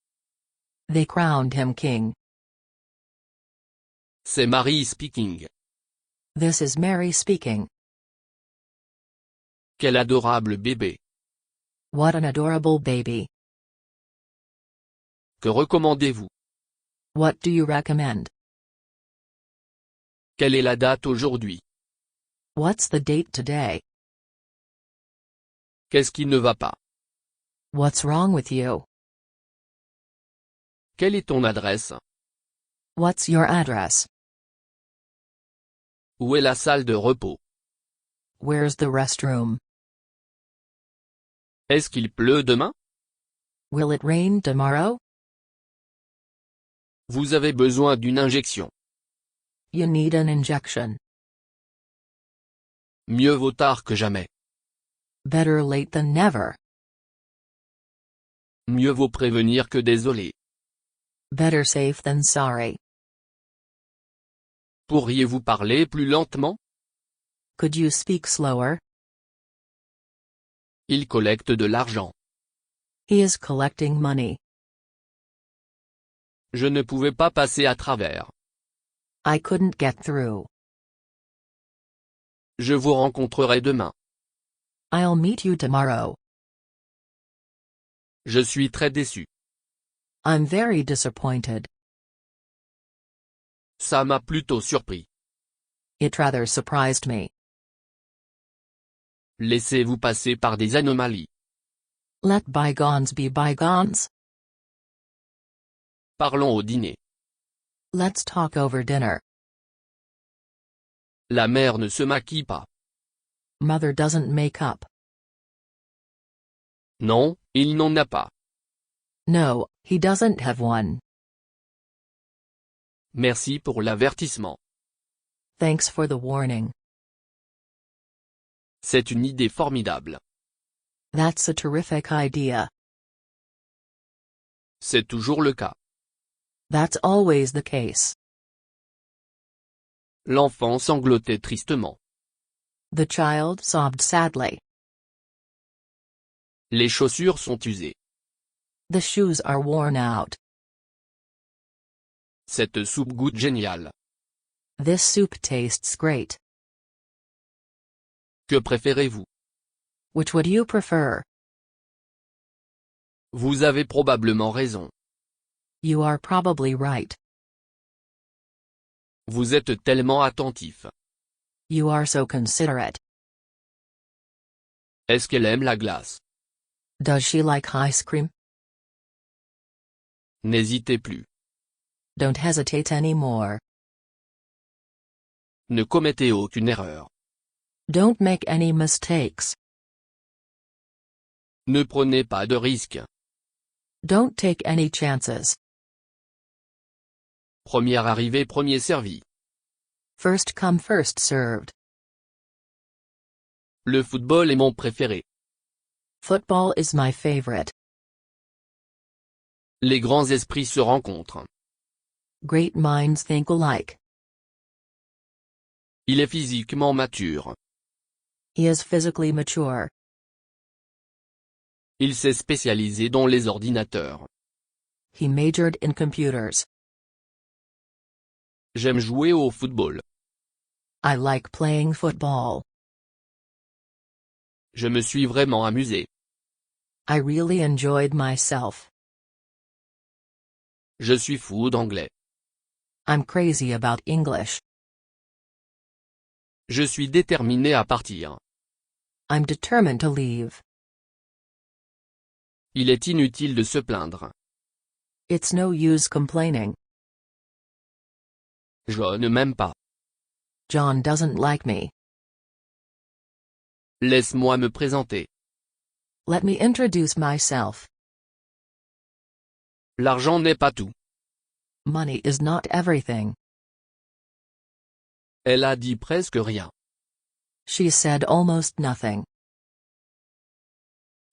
They crowned him king. C'est Marie speaking. This is Mary speaking. Quel adorable bébé. What an adorable baby. Que recommandez-vous? What do you recommend? Quelle est la date aujourd'hui? What's the date today? Qu'est-ce qui ne va pas? What's wrong with you? Quelle est ton adresse? What's your address? Où est la salle de repos? Where's the restroom? Est-ce qu'il pleut demain? Will it rain tomorrow? Vous avez besoin d'une injection. You need an injection. Mieux vaut tard que jamais. Better late than never. Mieux vaut prévenir que désolé. Better safe than sorry. Pourriez-vous parler plus lentement? Could you speak slower? Il collecte de l'argent. He is collecting money. Je ne pouvais pas passer à travers. I couldn't get through. Je vous rencontrerai demain. I'll meet you tomorrow. Je suis très déçu. I'm very disappointed. Ça m'a plutôt surpris. It rather surprised me. Laissez-vous passer par des anomalies. Let bygones be bygones. Parlons au dîner. Let's talk over dinner. La mère ne se maquille pas. Mother doesn't make up. Non, il n'en a pas. No, he doesn't have one. Merci pour l'avertissement. Thanks for the warning. C'est une idée formidable. That's a terrific idea. C'est toujours le cas. That's always the case. L'enfant sanglotait tristement. The child sobbed sadly. Les chaussures sont usées. The shoes are worn out. Cette soupe goûte génial. This soup tastes great. Que préférez-vous? Which would you prefer? Vous avez probablement raison. You are probably right. Vous êtes tellement attentif. You are so considerate. Est-ce qu'elle aime la glace? Does she like ice cream? N'hésitez plus. Don't hesitate anymore. Ne commettez aucune erreur. Don't make any mistakes. Ne prenez pas de risques. Don't take any chances. Premier arrivé, premier servi. First come first served. Le football est mon préféré. Football is my favorite. Les grands esprits se rencontrent. Great minds think alike. Il est physiquement mature. He is physically mature. Il s'est spécialisé dans les ordinateurs. He majored in computers. J'aime jouer au football. I like playing football. Je me suis vraiment amusé. I really enjoyed myself. Je suis fou d'anglais. I'm crazy about English. Je suis déterminé à partir. I'm determined to leave. Il est inutile de se plaindre. It's no use complaining. Je ne m'aime pas. John doesn't like me. Laisse-moi me présenter. Let me introduce myself. L'argent n'est pas tout. Money is not everything. Elle a dit presque rien. She said almost nothing.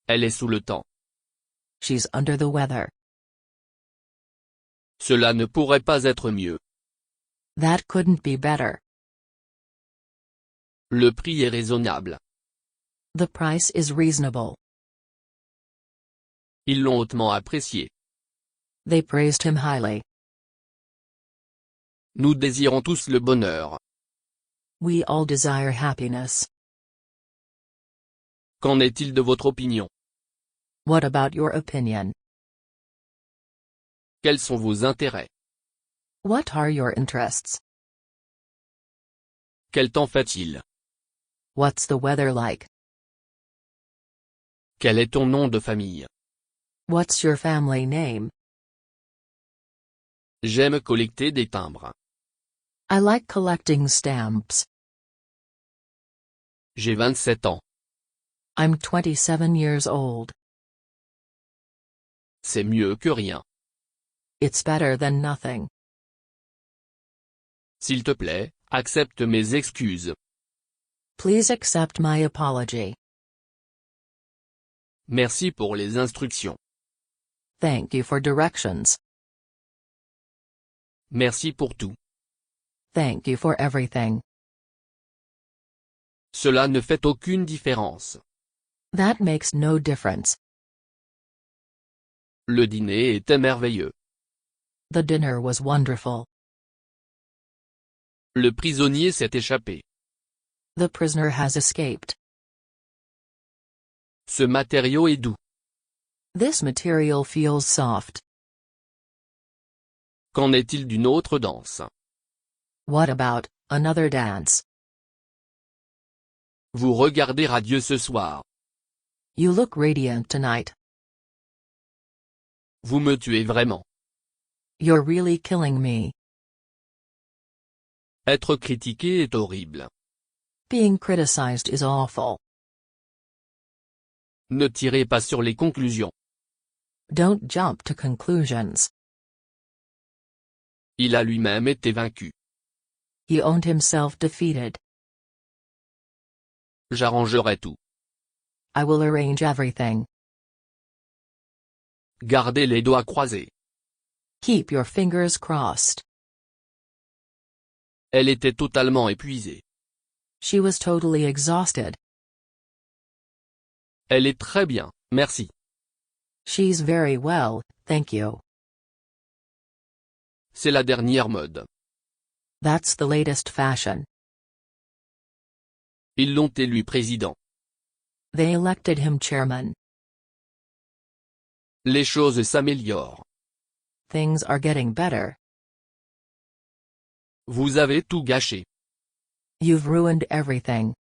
Elle est sous le temps. She's under the weather. Cela ne pourrait pas être mieux. That couldn't be better. Le prix est raisonnable. The price is reasonable. Ils l'ont hautement apprécié. They praised him highly. Nous désirons tous le bonheur. We all desire happiness. Qu'en est-il de votre opinion? What about your opinion? Quels sont vos intérêts? What are your interests? Quel temps fait-il? What's the weather like? Quel est ton nom de famille? What's your family name? J'aime collecter des timbres. I like collecting stamps. J'ai 27 ans. I'm 27 years old. C'est mieux que rien. It's better than nothing. S'il te plaît, accepte mes excuses. Please accept my apology. Merci pour les instructions. Thank you for directions. Merci pour tout. Thank you for everything. Cela ne fait aucune différence. That makes no difference. Le dîner était merveilleux. The dinner was wonderful. Le prisonnier s'est échappé. The prisoner has escaped. Ce matériau est doux. This material feels soft. Qu'en est-il d'une autre danse? What about another dance? Vous regardez radieux ce soir. You look radiant tonight. Vous me tuez vraiment. You're really killing me. Être critiqué est horrible. Being criticized is awful. Ne tirez pas sur les conclusions. Don't jump to conclusions. Il a lui-même été vaincu. He owned himself defeated. J'arrangerai tout. I will arrange everything. Gardez les doigts croisés. Keep your fingers crossed. Elle était totalement épuisée. She was totally exhausted. Elle est très bien, merci. She's very well, thank you. C'est la dernière mode. That's the latest fashion. Ils l'ont élu président. They elected him chairman. Les choses s'améliorent. Things are getting better. Vous avez tout gâché. You've ruined everything.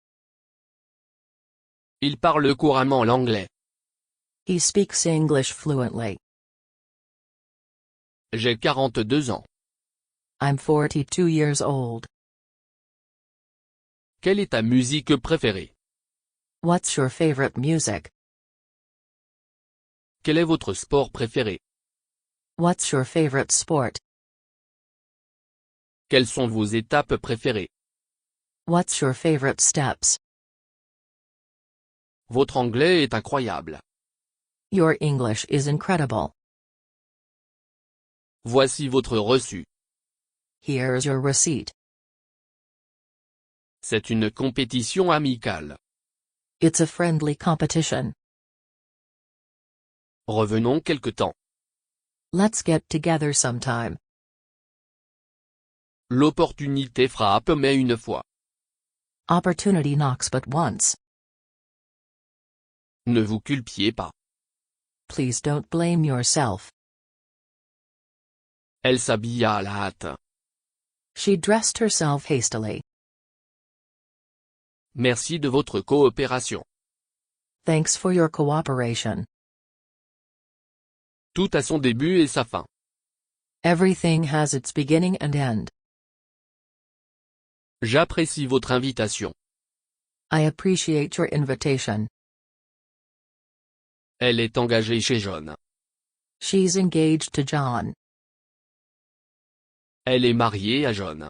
Il parle couramment l'anglais. He speaks English fluently. J'ai 42 ans. I'm 42 years old. Quelle est ta musique préférée? What's your favorite music? Quel est votre sport préféré? What's your favorite sport? Quelles sont vos étapes préférées? What's your favorite steps? Votre anglais est incroyable. Your English is incredible. Voici votre reçu. Here's your receipt. C'est une compétition amicale. It's a friendly competition. Revenons quelque temps. Let's get together sometime. L'opportunité frappe mais une fois. Opportunity knocks but once. Ne vous culpiez pas. Please don't blame yourself. Elle s'habilla à la hâte. She dressed herself hastily. Merci de votre coopération. Thanks for your cooperation. Tout a son début et sa fin. Everything has its beginning and end. J'apprécie votre invitation. I appreciate your invitation. Elle est engagée chez John. She's engaged to John. Elle est mariée à John.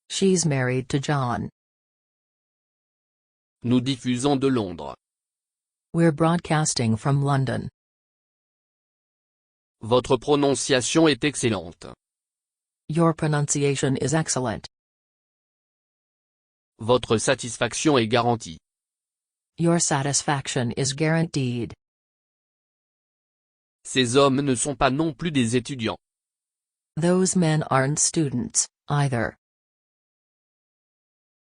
She's married to John. Nous diffusons de Londres. We're broadcasting from London. Votre prononciation est excellente. Your pronunciation is excellent. Votre satisfaction est garantie. Your satisfaction is guaranteed. Ces hommes ne sont pas non plus des étudiants. Those men aren't students, either.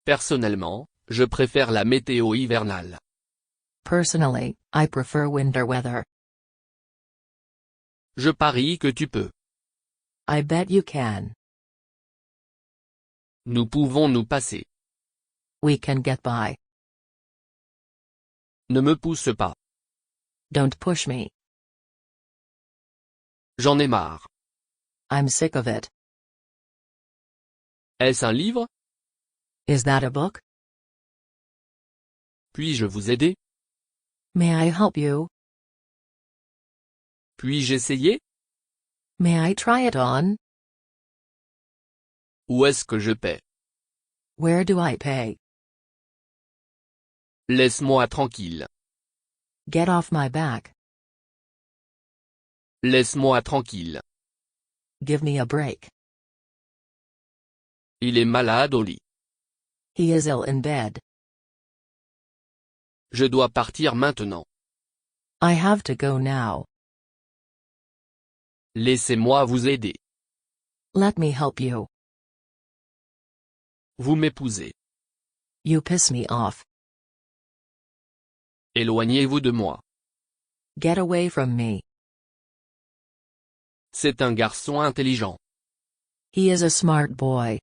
Personnellement, je préfère la météo hivernale. Personally, I prefer winter weather. Je parie que tu peux. I bet you can. Nous pouvons nous passer. We can get by. Ne me pousse pas. Don't push me. J'en ai marre. I'm sick of it. Est-ce un livre? Is that a book? Puis-je vous aider? May I help you? Puis-je essayer? May I try it on? Où est-ce que je paie? Where do I pay? Laisse-moi tranquille. Get off my back. Laisse-moi tranquille. Give me a break. Il est malade au lit. He is ill in bed. Je dois partir maintenant. I have to go now. Laissez-moi vous aider. Let me help you. Vous m'épousez. You piss me off. Éloignez-vous de moi. Get away from me. C'est un garçon intelligent. He is a smart boy.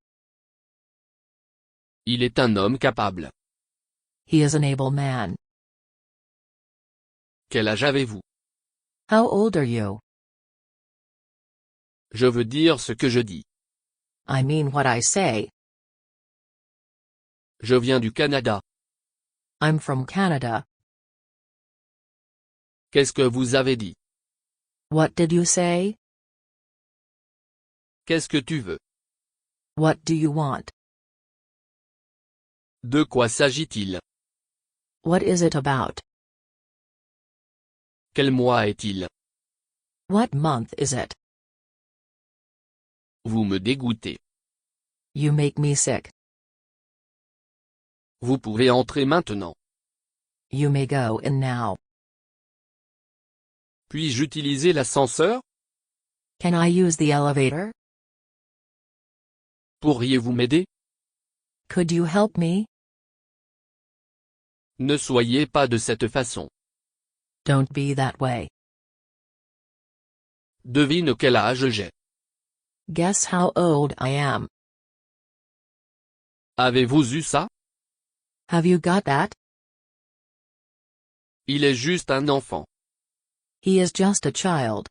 Il est un homme capable. He is an able man. Quel âge avez-vous? How old are you? Je veux dire ce que je dis. I mean what I say. Je viens du Canada. I'm from Canada. Qu'est-ce que vous avez dit? What did you say? Qu'est-ce que tu veux? What do you want? De quoi s'agit-il? What is it about? Quel mois est-il? What month is it? Vous me dégoûtez. You make me sick. Vous pouvez entrer maintenant. You may go in now. Puis-je utiliser l'ascenseur? Can I use the elevator? Pourriez-vous m'aider? Could you help me? Ne soyez pas de cette façon. Don't be that way. Devine quel âge j'ai. Guess how old I am. Avez-vous eu ça? Have you got that? Il est juste un enfant. He is just a child.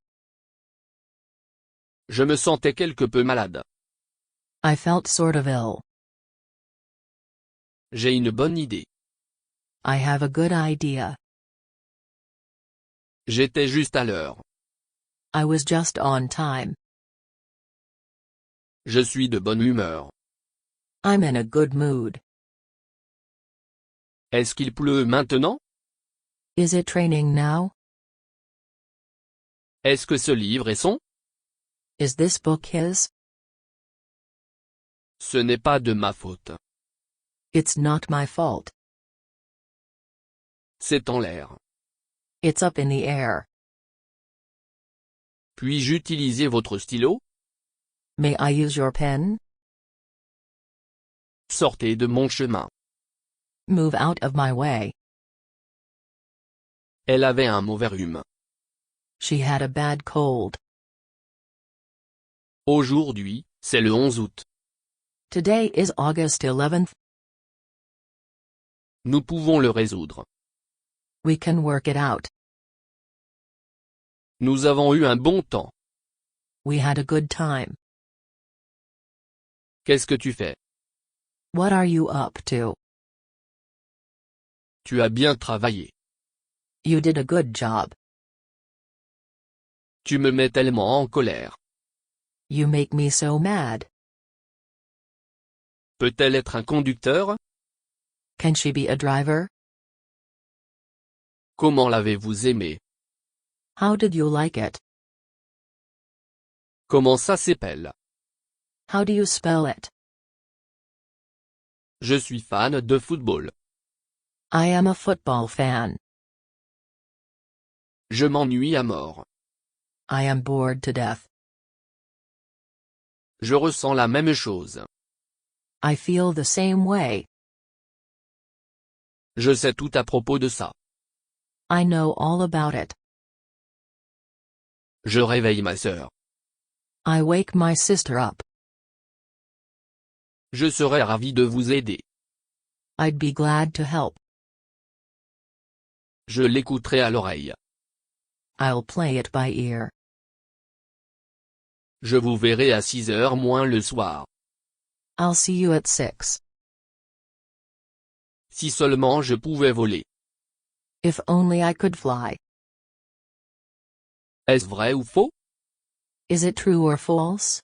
Je me sentais quelque peu malade. I felt sort of ill. J'ai une bonne idée. I have a good idea. J'étais juste à l'heure. I was just on time. Je suis de bonne humeur. I'm in a good mood. Est-ce qu'il pleut maintenant? Is it raining now? Est-ce que ce livre est son? Is this book his? Ce n'est pas de ma faute. It's not my fault. C'est en l'air. It's up in the air. Puis-je utiliser votre stylo? May I use your pen? Sortez de mon chemin. Move out of my way. Elle avait un mauvais rhume. She had a bad cold. Aujourd'hui, c'est le 11 août. Today is August 11th. Nous pouvons le résoudre. We can work it out. Nous avons eu un bon temps. We had a good time. Qu'est-ce que tu fais? What are you up to? Tu as bien travaillé. You did a good job. Tu me mets tellement en colère. You make me so mad. Peut-elle être un conducteur? Can she be a driver? Comment l'avez-vous aimé? How did you like it? Comment ça s'appelle? How do you spell it? Je suis fan de football. I am a football fan. Je m'ennuie à mort. I am bored to death. Je ressens la même chose. I feel the same way. Je sais tout à propos de ça. I know all about it. Je réveille ma sœur. I wake my sister up. Je serais ravi de vous aider. I'd be glad to help. Je l'écouterai à l'oreille. I'll play it by ear. Je vous verrai à 6 heures moins le soir. I'll see you at 6. Si seulement je pouvais voler. If only I could fly. Est-ce vrai ou faux? Is it true or false?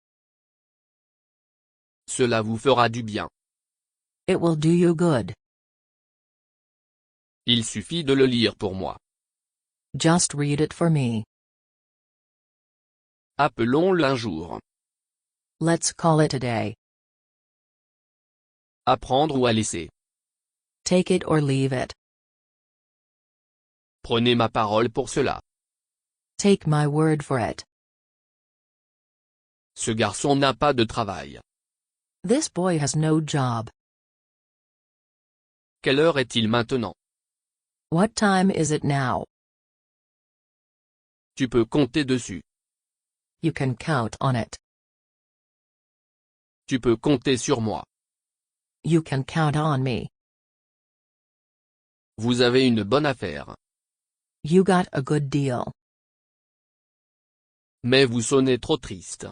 Cela vous fera du bien. It will do you good. Il suffit de le lire pour moi. Just read it for me. Appelons-le un jour. Let's call it a day. Apprendre ou à laisser. Take it or leave it. Prenez ma parole pour cela. Take my word for it. Ce garçon n'a pas de travail. This boy has no job. Quelle heure est-il maintenant? What time is it now? Tu peux compter dessus. You can count on it. Tu peux compter sur moi. You can count on me. Vous avez une bonne affaire. You got a good deal. Mais vous sonnez trop triste.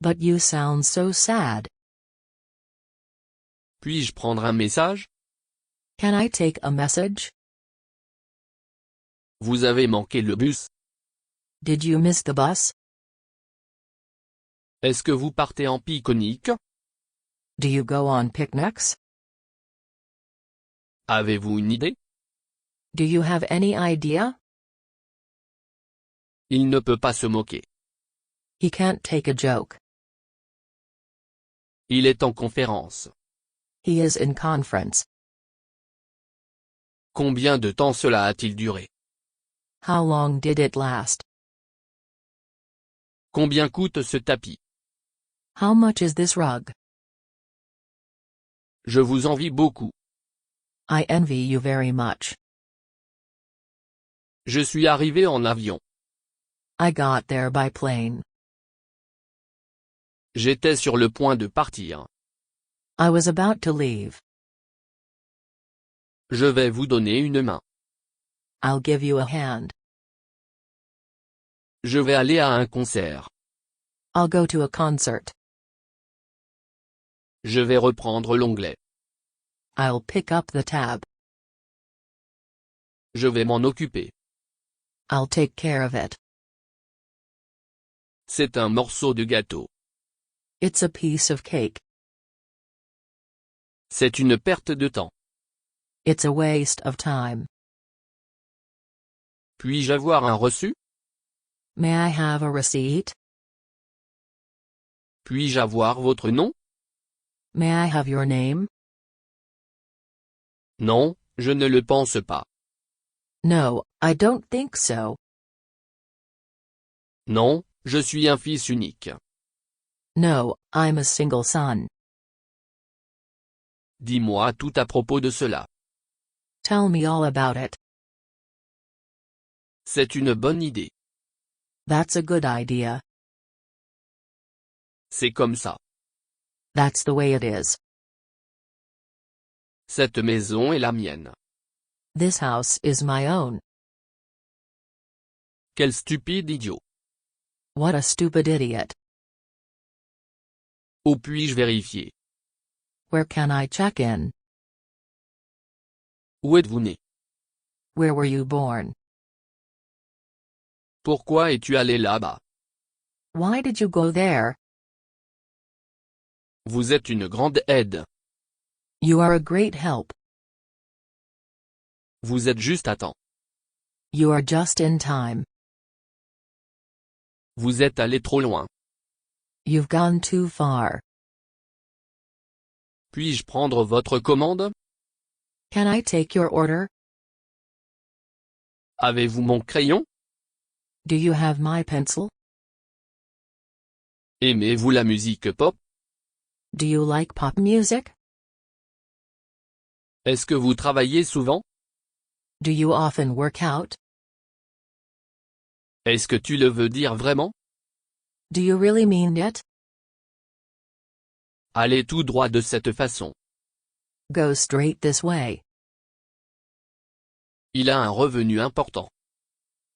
But you sound so sad. Puis-je prendre un message? Can I take a message? Vous avez manqué le bus. Did you miss the bus? Est-ce que vous partez en pique-nique? Do you go on picnics? Avez-vous une idée? Do you have any idea? Il ne peut pas se moquer. He can't take a joke. Il est en conférence. He is in conference. Combien de temps cela a-t-il duré? How long did it last? Combien coûte ce tapis? How much is this rug? Je vous envie beaucoup. I envy you very much. Je suis arrivé en avion. I got there by plane. J'étais sur le point de partir. I was about to leave. Je vais vous donner une main. I'll give you a hand. Je vais aller à un concert. I'll go to a concert. Je vais reprendre l'onglet. I'll pick up the tab. Je vais m'en occuper. I'll take care of it. C'est un morceau de gâteau. It's a piece of cake. C'est une perte de temps. It's a waste of time. Puis-je avoir un reçu? May I have a receipt? Puis-je avoir votre nom? May I have your name? Non, je ne le pense pas. No, I don't think so. Non, je suis un fils unique. No, I'm a single son. Dis-moi tout à propos de cela. Tell me all about it. C'est une bonne idée. That's a good idea. C'est comme ça. That's the way it is. Cette maison est la mienne. This house is my own. Quel stupide idiot. What a stupid idiot. Où puis-je vérifier? Where can I check in? Où êtes-vous né? Where were you born? Pourquoi es-tu allé là-bas? Why did you go there? Vous êtes une grande aide. You are a great help. Vous êtes juste à temps. You are just in time. Vous êtes allé trop loin. You've gone too far. Puis-je prendre votre commande? Can I take your order? Avez-vous mon crayon? Do you have my pencil? Aimez-vous la musique pop? Do you like pop music? Est-ce que vous travaillez souvent? Do you often work out? Est-ce que tu le veux dire vraiment? Do you really mean it? Allez tout droit de cette façon. Go straight this way. Il a un revenu important.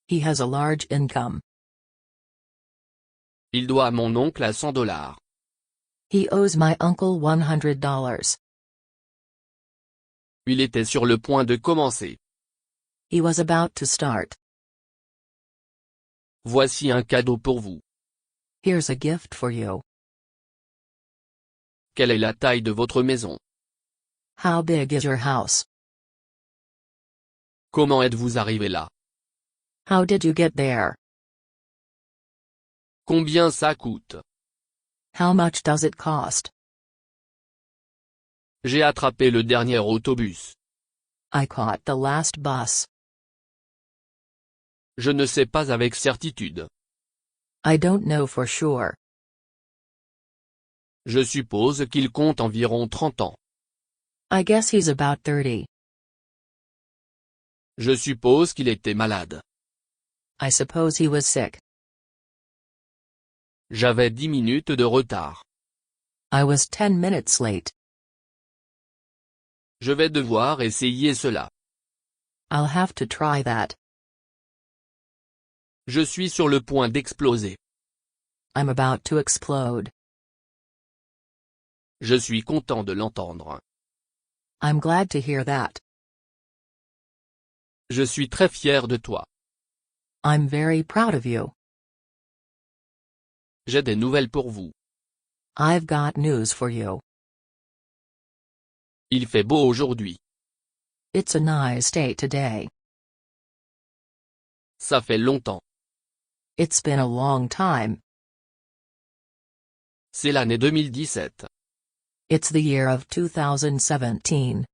He has a large income. Il doit à mon oncle à $100. He owes my uncle $100. Il était sur le point de commencer. He was about to start. Voici un cadeau pour vous. Here's a gift for you. Quelle est la taille de votre maison? How big is your house? Comment êtes-vous arrivé là? How did you get there? Combien ça coûte? How much does it cost? J'ai attrapé le dernier autobus. I caught the last bus. Je ne sais pas avec certitude. I don't know for sure. Je suppose qu'il compte environ 30 ans. I guess he's about 30. Je suppose qu'il était malade. I suppose he was sick. J'avais 10 minutes de retard. I was 10 minutes late. Je vais devoir essayer cela. I'll have to try that. Je suis sur le point d'exploser. I'm about to explode. Je suis content de l'entendre. I'm glad to hear that. Je suis très fier de toi. I'm very proud of you. J'ai des nouvelles pour vous. I've got news for you. Il fait beau aujourd'hui. It's a nice day today. Ça fait longtemps. It's been a long time. C'est l'année 2017. It's the year of 2017.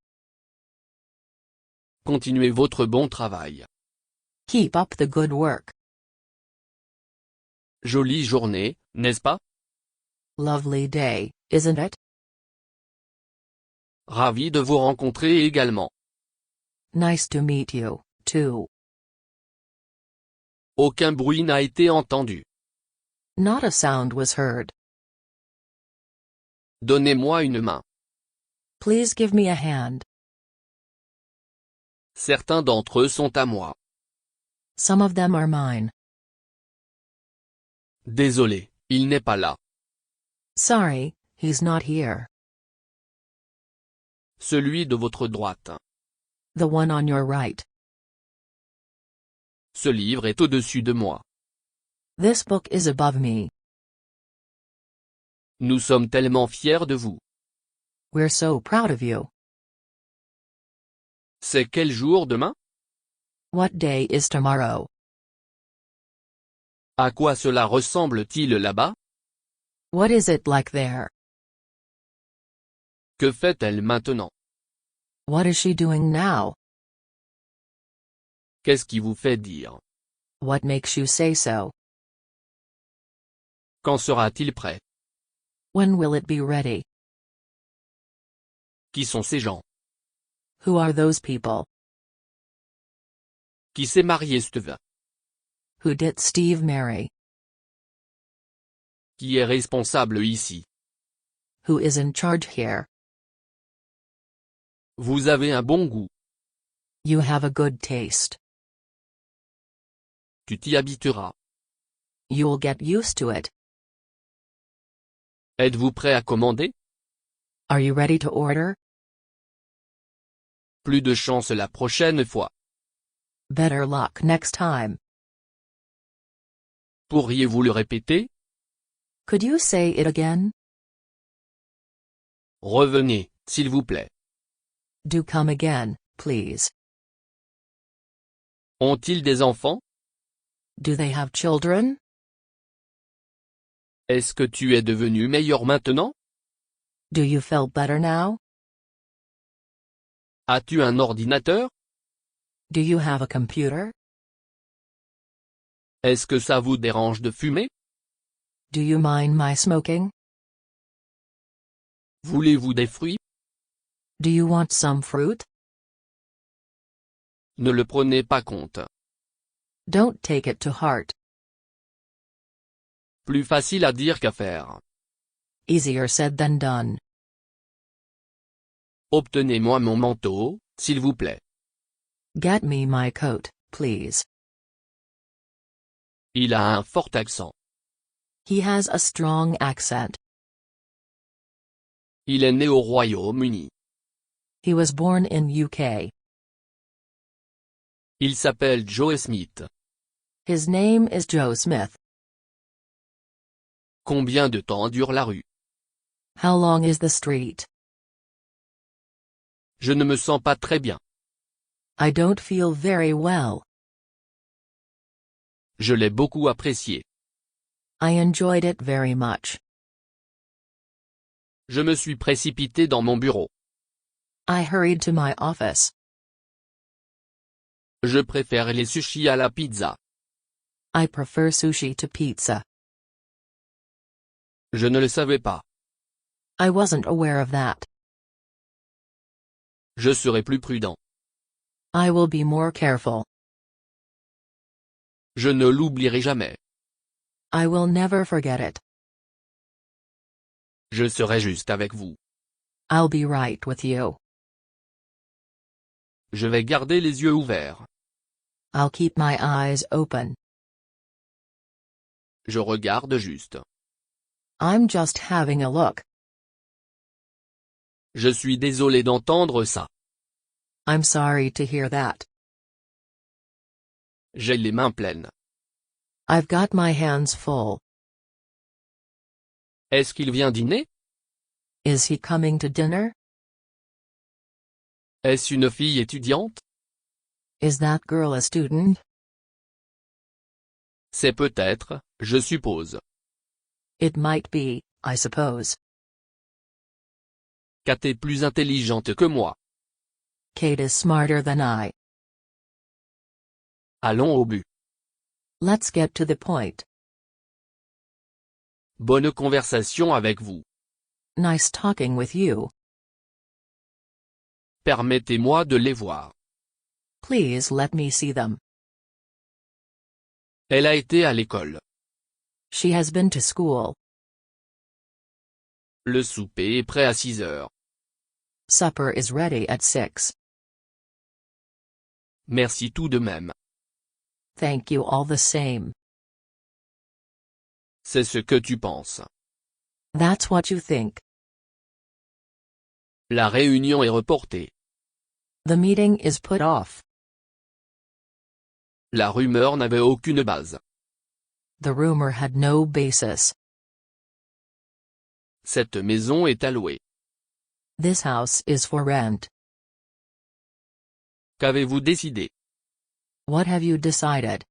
Continuez votre bon travail. Keep up the good work. Jolie journée, n'est-ce pas? Lovely day, isn't it? Ravi de vous rencontrer également. Nice to meet you, too. Aucun bruit n'a été entendu. Not a sound was heard. Donnez-moi une main. Please give me a hand. Certains d'entre eux sont à moi. Some of them are mine. Désolé, il n'est pas là. Sorry, he's not here. Celui de votre droite. The one on your right. Ce livre est au-dessus de moi. This book is above me. Nous sommes tellement fiers de vous. We're so proud of you. C'est quel jour demain? What day is tomorrow? À quoi cela ressemble-t-il là-bas? What is it like there? Que fait-elle maintenant? What is she doing now? Qu'est-ce qui vous fait dire? What makes you say so? Quand sera-t-il prêt? When will it be ready? Qui sont ces gens? Who are those people? Qui s'est marié Steve? Who did Steve marry? Qui est responsable ici? Who is in charge here? Vous avez un bon goût. You have a good taste. Tu t'y habitueras. You'll get used to it. Êtes-vous prêt à commander? Are you ready to order? Plus de chance la prochaine fois. Better luck next time. Pourriez-vous le répéter? Could you say it again? Revenez, s'il vous plaît. Do come again, please. Ont-ils des enfants? Do they have children? Est-ce que tu es devenu meilleur maintenant? Do you feel better now? As-tu un ordinateur? Do you have a computer? Est-ce que ça vous dérange de fumer? Do you mind my smoking? Voulez-vous des fruits? Do you want some fruit? Ne le prenez pas compte. Don't take it to heart. Plus facile à dire qu'à faire. Easier said than done. Obtenez-moi mon manteau, s'il vous plaît. Get me my coat, please. Il a un fort accent. He has a strong accent. Il est né au Royaume-Uni. He was born in UK. Il s'appelle Joe Smith. His name is Joe Smith. Combien de temps dure la rue? How long is the street? Je ne me sens pas très bien. I don't feel very well. Je l'ai beaucoup apprécié. I enjoyed it very much. Je me suis précipité dans mon bureau. I hurried to my office. Je préfère les sushis à la pizza. I prefer sushi to pizza. Je ne le savais pas. I wasn't aware of that. Je serai plus prudent. I will be more careful. Je ne l'oublierai jamais. I will never forget it. Je serai juste avec vous. I'll be right with you. Je vais garder les yeux ouverts. I'll keep my eyes open. Je regarde juste. I'm just having a look. Je suis désolé d'entendre ça. I'm sorry to hear that. J'ai les mains pleines. I've got my hands full. Est-ce qu'il vient dîner? Is he coming to dinner? Est-ce une fille étudiante? Is that girl a student? C'est peut-être, je suppose. It might be, I suppose. Kate est plus intelligente que moi. Kate is smarter than I. Allons au but. Let's get to the point. Bonne conversation avec vous. Nice talking with you. Permettez-moi de les voir. Please let me see them. Elle a été à l'école. She has been to school. Le souper est prêt à 6 heures. Supper is ready at 6. Merci tout de même. Thank you all the same. C'est ce que tu penses. That's what you think. La réunion est reportée. The meeting is put off. La rumeur n'avait aucune base. The rumor had no basis. Cette maison est à louer. This house is for rent. Qu'avez-vous décidé? What have you decided?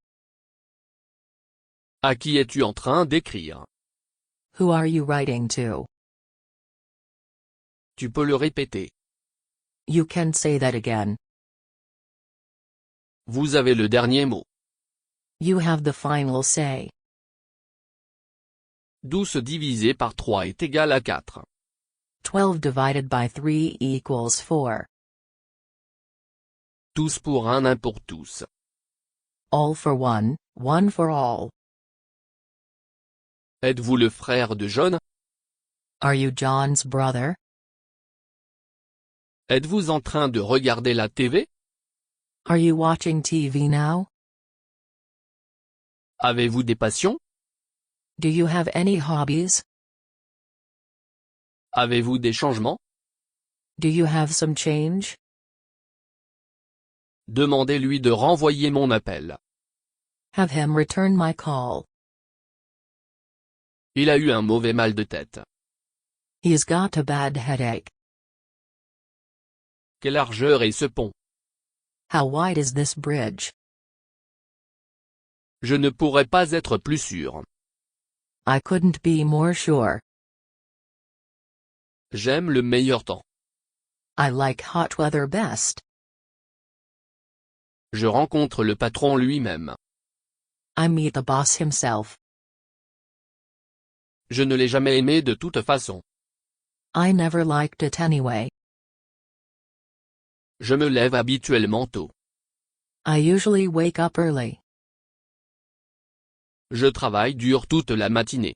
À qui es-tu en train d'écrire? Who are you writing to? Tu peux le répéter. You can say that again. Vous avez le dernier mot. You have the final say. 12 divisé par 3 est égal à 4. 12 divided by 3 equals 4. Tous pour un pour tous. All for one, one for all. Êtes-vous le frère de John? Are you John's brother? Êtes-vous en train de regarder la TV? Are you watching TV now? Avez-vous des passions? Do you have any hobbies? Avez-vous des changements? Do you have some change? Demandez-lui de renvoyer mon appel. Have him return my call. Il a eu un mauvais mal de tête. He's got a bad headache. Quelle largeur est ce pont? How wide is this bridge? Je ne pourrais pas être plus sûr. I couldn't be more sure. J'aime le meilleur temps. I like hot weather best. Je rencontre le patron lui-même. I meet the boss himself. Je ne l'ai jamais aimé de toute façon. I never liked it anyway. Je me lève habituellement tôt. I usually wake up early. Je travaille dur toute la matinée.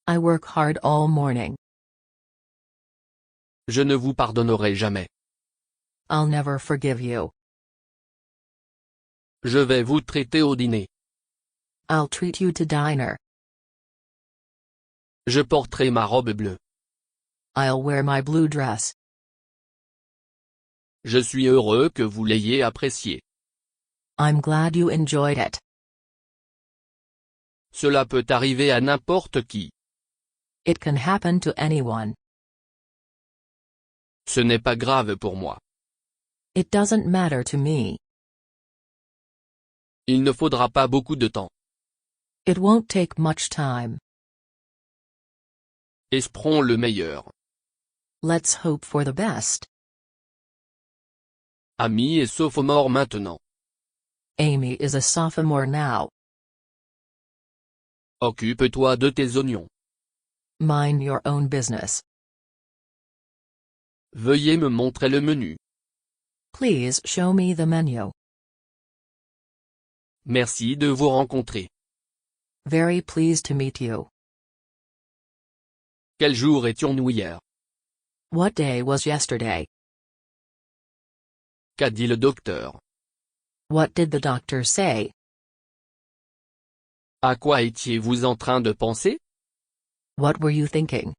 I work hard all morning. Je ne vous pardonnerai jamais. I'll never forgive you. Je vais vous traiter au dîner. I'll treat you to dinner. Je porterai ma robe bleue. I'll wear my blue dress. Je suis heureux que vous l'ayez apprécié. I'm glad you enjoyed it. Cela peut arriver à n'importe qui. It can happen to anyone. Ce n'est pas grave pour moi. It doesn't matter to me. Il ne faudra pas beaucoup de temps. It won't take much time. Espérons le meilleur. Let's hope for the best. Amy est sophomore maintenant. Amy is a sophomore now. Occupe-toi de tes oignons. Mind your own business. Veuillez me montrer le menu. Please show me the menu. Merci de vous rencontrer. Very pleased to meet you. Quel jour étions-nous hier? What day was yesterday? Qu'a dit le docteur? What did the doctor say? À quoi étiez-vous en train de penser? What were you thinking?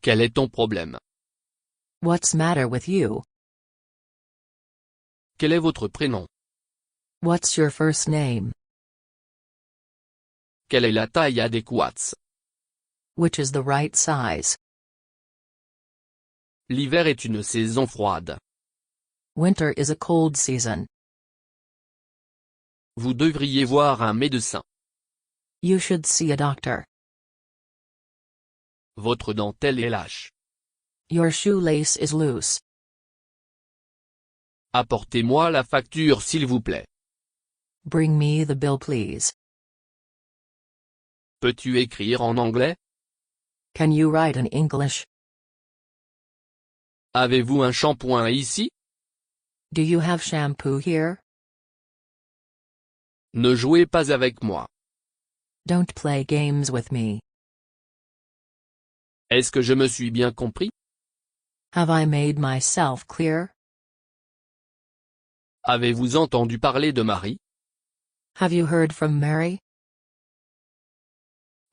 Quel est ton problème? What's matter with you? Quel est votre prénom? What's your first name? Quelle est la taille adéquate? Which is the right size? L'hiver est une saison froide. Winter is a cold season. Vous devriez voir un médecin. You should see a doctor. Votre dentelle est lâche. Your shoelace is loose. Apportez-moi la facture s'il vous plaît. Bring me the bill please. Peux-tu écrire en anglais? Can you write in English? Avez-vous un shampoing ici? Do you have shampoo here? Ne jouez pas avec moi. Don't play games with me. Est-ce que je me suis bien compris? Have I made myself clear? Avez-vous entendu parler de Marie? Have you heard from Mary?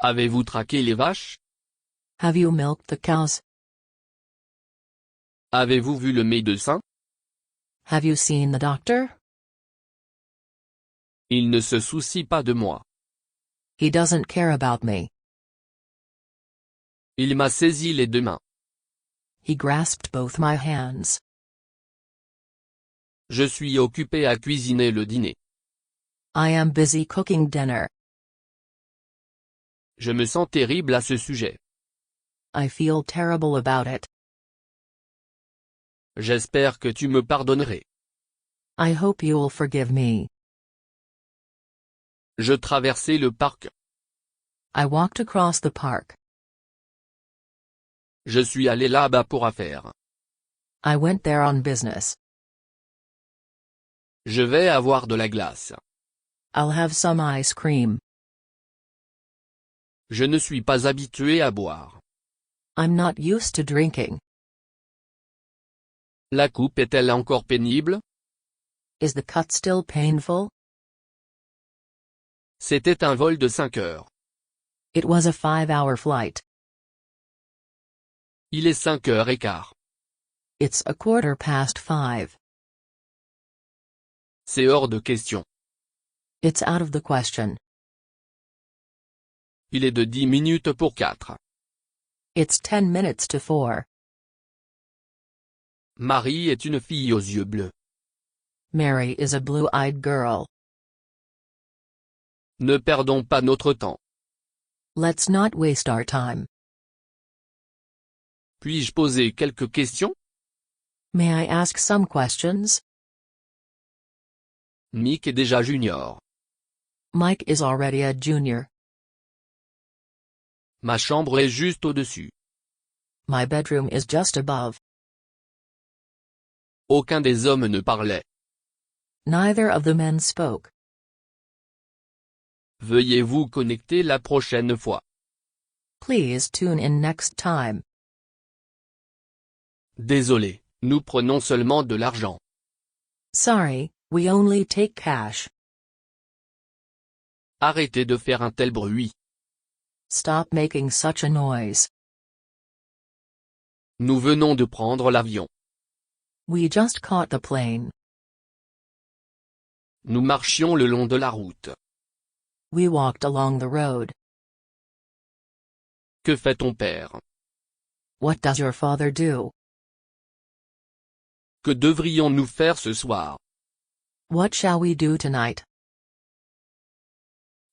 Avez-vous traqué les vaches? Have you milked the cows? Avez-vous vu le médecin? Have you seen the doctor? Il ne se soucie pas de moi. He doesn't care about me. Il m'a saisi les deux mains. He grasped both my hands. Je suis occupé à cuisiner le dîner. I am busy cooking dinner. Je me sens terrible à ce sujet. I feel terrible about it. J'espère que tu me pardonnerais. I hope you'll forgive me. Je traversai le parc. I walked across the park. Je suis allé là-bas pour affaires. I went there on business. Je vais avoir de la glace. I'll have some ice cream. Je ne suis pas habitué à boire. I'm not used to drinking. La coupe est-elle encore pénible? Is the cut still painful? C'était un vol de 5 heures. It was a 5-hour flight. Il est 5h15. It's 5:15. C'est hors de question. It's out of the question. Il est de 10 minutes pour 4. It's 10 minutes to 4. Marie est une fille aux yeux bleus. Mary is a blue-eyed girl. Ne perdons pas notre temps. Let's not waste our time. Puis-je poser quelques questions? May I ask some questions? Mick est déjà junior. Mike is already a junior. Ma chambre est juste au-dessus. My bedroom is just above. Aucun des hommes ne parlait. Neither of the men spoke. Veuillez vous connecter la prochaine fois. Please tune in next time. Désolé, nous prenons seulement de l'argent. Sorry, we only take cash. Arrêtez de faire un tel bruit. Stop making such a noise. Nous venons de prendre l'avion. We just caught the plane. Nous marchions le long de la route. We walked along the road. Que fait ton père? What does your father do? Que devrions-nous faire ce soir? What shall we do tonight?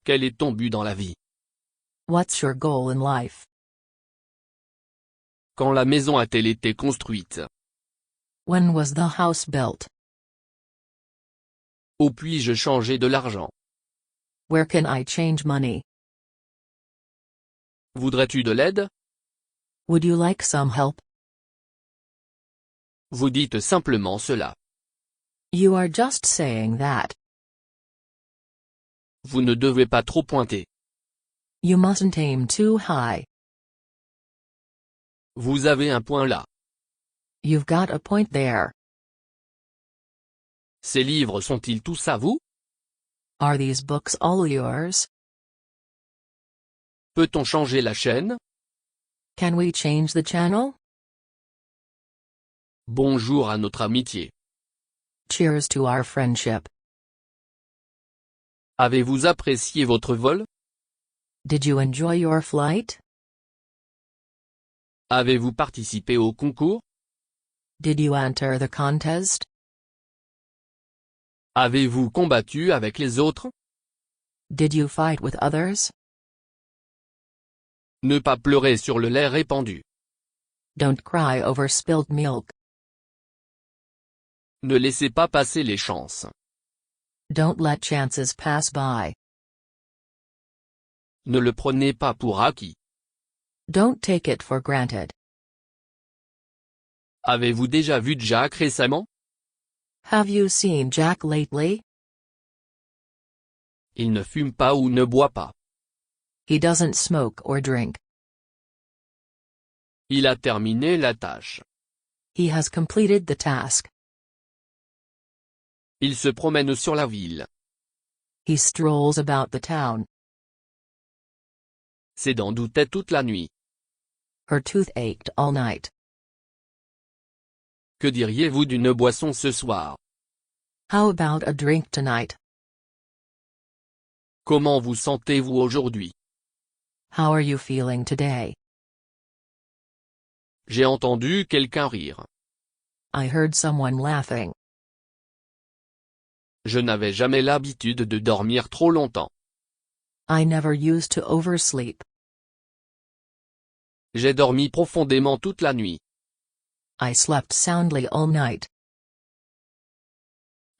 Quel est ton but dans la vie? What's your goal in life? Quand la maison a-t-elle été construite? When was the house built? Où puis-je changer de l'argent? Where can I change money? Voudrais-tu de l'aide? Would you like some help? Vous dites simplement cela. You are just saying that. Vous ne devez pas trop pointer. You mustn't aim too high. Vous avez un point là. You've got a point there. Ces livres sont-ils tous à vous? Are these books all yours? Peut-on changer la chaîne? Can we change the channel? Bonjour à notre amitié. Cheers to our friendship. Avez-vous apprécié votre vol? Did you enjoy your flight? Avez-vous participé au concours? Did you enter the contest? Avez-vous combattu avec les autres? Did you fight with others? Ne pas pleurer sur le lait répandu. Don't cry over spilled milk. Ne laissez pas passer les chances. Don't let chances pass by. Ne le prenez pas pour acquis. Don't take it for granted. Avez-vous déjà vu Jack récemment? Have you seen Jack lately? Il ne fume pas ou ne boit pas. He doesn't smoke or drink. Il a terminé la tâche. He has completed the task. Il se promène sur la ville. He strolls about the town. Ses dents doutaient toute la nuit. Her tooth ached all night. Que diriez-vous d'une boisson ce soir? How about a drink tonight? Comment vous sentez-vous aujourd'hui? How are you feeling today? J'ai entendu quelqu'un rire. I heard someone laughing. Je n'avais jamais l'habitude de dormir trop longtemps. I never used to oversleep. J'ai dormi profondément toute la nuit. I slept soundly all night.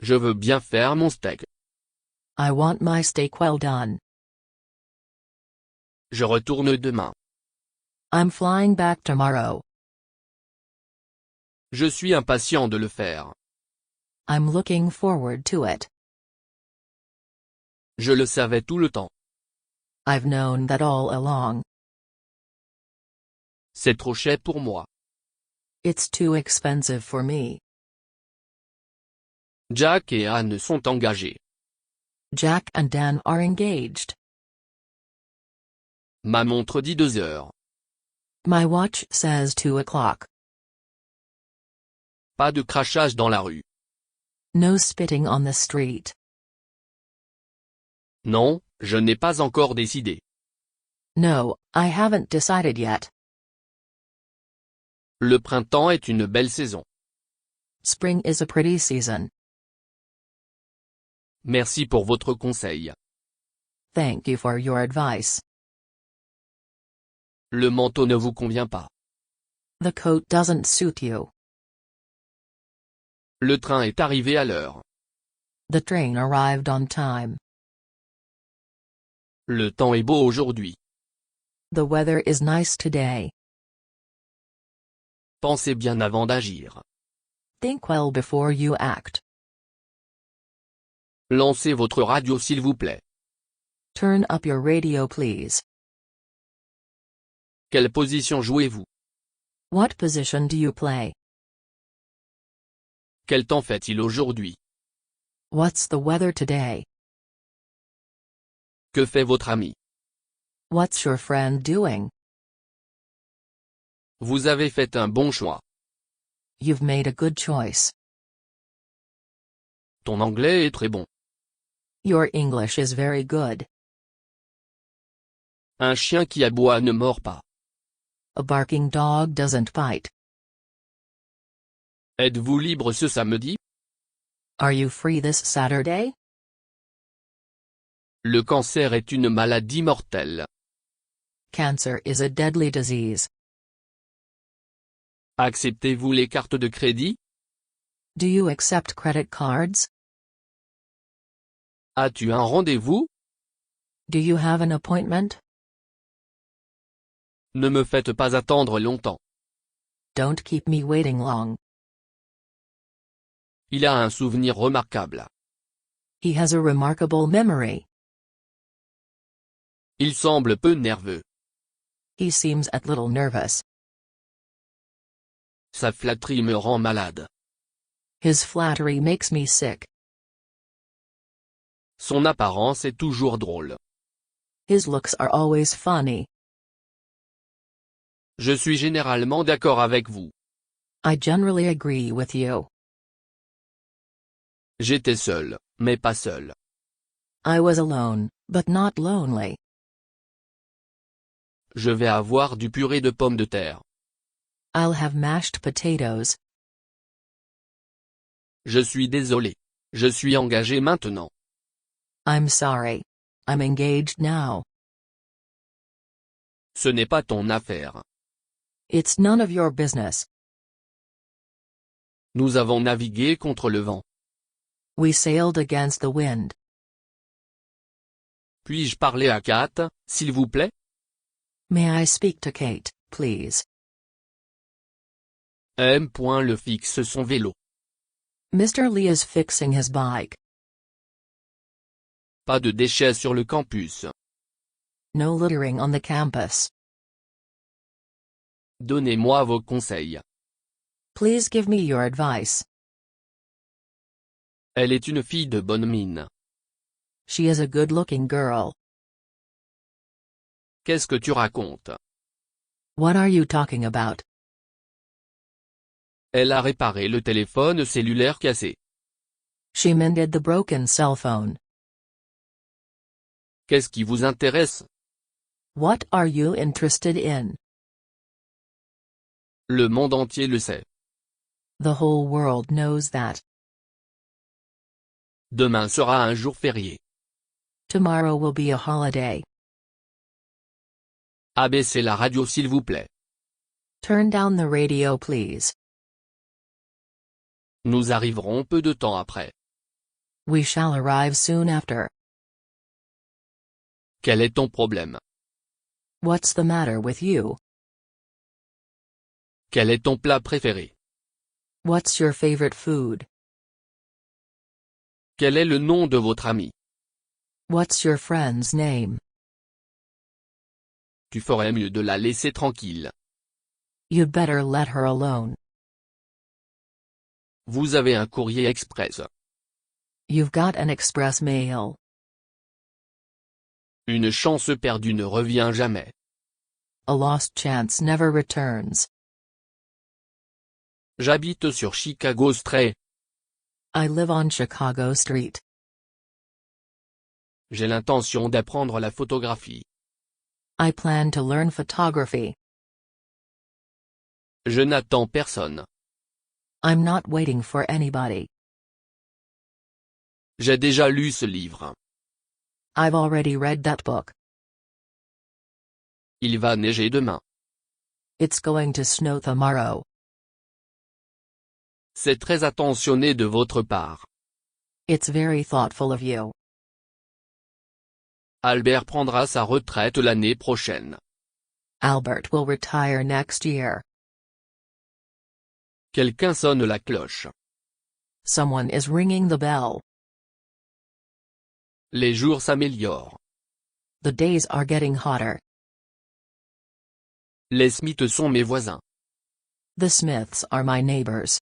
Je veux bien faire mon steak. I want my steak well done. Je retourne demain. I'm flying back tomorrow. Je suis impatient de le faire. I'm looking forward to it. Je le savais tout le temps. I've known that all along. C'est trop cher pour moi. It's too expensive for me. Jack et Anne sont engagés. Jack and Dan are engaged. Ma montre dit 2 heures. My watch says 2 o'clock. Pas de crachage dans la rue. No spitting on the street. Non, je n'ai pas encore décidé. No, I haven't decided yet. Le printemps est une belle saison. Spring is a pretty season. Merci pour votre conseil. Thank you for your advice. Le manteau ne vous convient pas. The coat doesn't suit you. Le train est arrivé à l'heure. The train arrived on time. Le temps est beau aujourd'hui. The weather is nice today. Pensez bien avant d'agir. Think well before you act. Lancez votre radio s'il vous plaît. Turn up your radio please. Quelle position jouez-vous? What position do you play? Quel temps fait-il aujourd'hui? What's the weather today? Que fait votre ami? What's your friend doing? Vous avez fait un bon choix. You've made a good choice. Ton anglais est très bon. Your English is very good. Un chien qui aboie ne mord pas. A barking dog doesn't bite. Êtes-vous libre ce samedi? Are you free this Saturday? Le cancer est une maladie mortelle. Cancer is a deadly disease. Acceptez-vous les cartes de crédit? Do you accept credit cards? As-tu un rendez-vous? Do you have an appointment? Ne me faites pas attendre longtemps. Don't keep me waiting long. Il a un souvenir remarquable. He has a remarkable memory. Il semble peu nerveux. He seems a little nervous. Sa flatterie me rend malade. His flattery makes me sick. Son apparence est toujours drôle. His looks are always funny. Je suis généralement d'accord avec vous. I generally agree with you. J'étais seul, mais pas seul. I was alone, but not lonely. Je vais avoir du purée de pommes de terre. I'll have mashed potatoes. Je suis désolé. Je suis engagé maintenant. I'm sorry. I'm engaged now. Ce n'est pas ton affaire. It's none of your business. Nous avons navigué contre le vent. We sailed against the wind. Puis-je parler à Kate, s'il vous plaît? May I speak to Kate, please? M. Le fixe son vélo. Mr. Lee is fixing his bike. Pas de déchets sur le campus. No littering on the campus. Donnez-moi vos conseils. Please give me your advice. Elle est une fille de bonne mine. She is a good-looking girl. Qu'est-ce que tu racontes? What are you talking about? Elle a réparé le téléphone cellulaire cassé. She mended the broken cell phone. Qu'est-ce qui vous intéresse? What are you interested in? Le monde entier le sait. The whole world knows that. Demain sera un jour férié. Tomorrow will be a holiday. Abaissez la radio s'il vous plaît. Turn down the radio please. Nous arriverons peu de temps après. We shall arrive soon after. Quel est ton problème? What's the matter with you? Quel est ton plat préféré? What's your favorite food? Quel est le nom de votre ami? What's your friend's name? Tu ferais mieux de la laisser tranquille. You'd better let her alone. Vous avez un courrier express. You've got an express mail. Une chance perdue ne revient jamais. A lost chance never returns. J'habite sur Chicago Street. I live on Chicago Street. J'ai l'intention d'apprendre la photographie. I plan to learn photography. Je n'attends personne. I'm not waiting for anybody. J'ai déjà lu ce livre. I've already read that book. Il va neiger demain. It's going to snow tomorrow. C'est très attentionné de votre part. It's very thoughtful of you. Albert prendra sa retraite l'année prochaine. Albert will retire next year. Quelqu'un sonne la cloche. Someone is ringing the bell. Les jours s'améliorent. The days are getting hotter. Les Smiths sont mes voisins. The Smiths are my neighbors.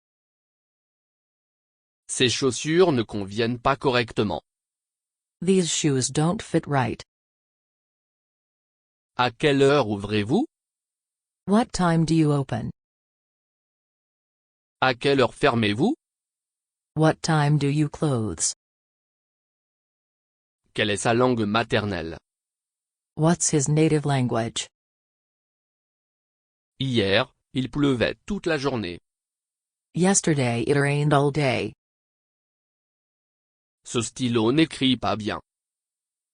Ces chaussures ne conviennent pas correctement. These shoes don't fit right. À quelle heure ouvrez-vous? What time do you open? À quelle heure fermez-vous? What time do you close? Quelle est sa langue maternelle? What's his native language? Hier, il pleuvait toute la journée. Yesterday it rained all day. Ce stylo n'écrit pas bien.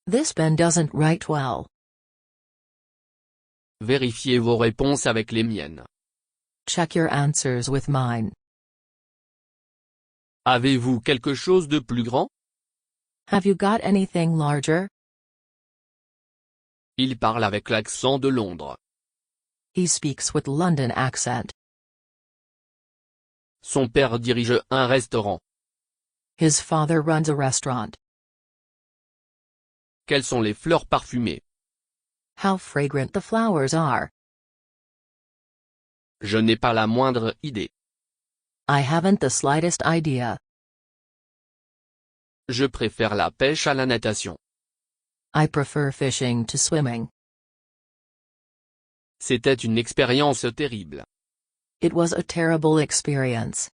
This pen doesn't write well. Vérifiez vos réponses avec les miennes. Check your answers with mine. Avez-vous quelque chose de plus grand? Have you got anything larger? Il parle avec l'accent de Londres. He speaks with London accent. Son père dirige un restaurant. His father runs a restaurant. Quelles sont les fleurs parfumées? How fragrant the flowers are. Je n'ai pas la moindre idée. I haven't the slightest idea. Je préfère la pêche à la natation. I prefer fishing to swimming. C'était une expérience terrible. It was a terrible experience.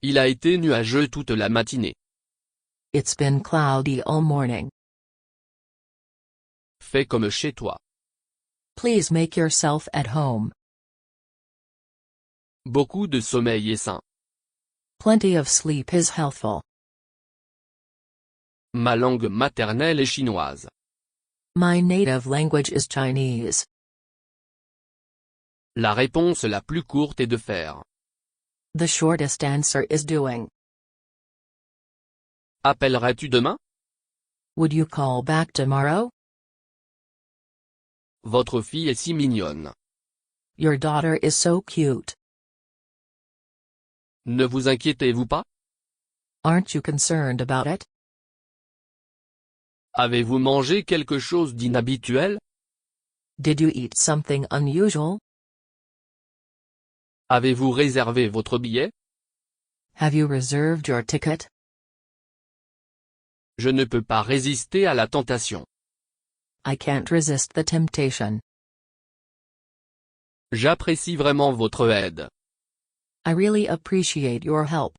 Il a été nuageux toute la matinée. It's been cloudy all morning. Fais comme chez toi. Please make yourself at home. Beaucoup de sommeil est sain. Plenty of sleep is healthful. Ma langue maternelle est chinoise. My native language is Chinese. La réponse la plus courte est de faire. The shortest answer is doing. Appellerais-tu demain? Would you call back tomorrow? Votre fille est si mignonne. Your daughter is so cute. Ne vous inquiétez-vous pas? Aren't you concerned about it? Avez-vous mangé quelque chose d'inhabituel? Did you eat something unusual? Avez-vous réservé votre billet? Have you reserved your ticket? Je ne peux pas résister à la tentation. I can't resist the temptation. J'apprécie vraiment votre aide. I really appreciate your help.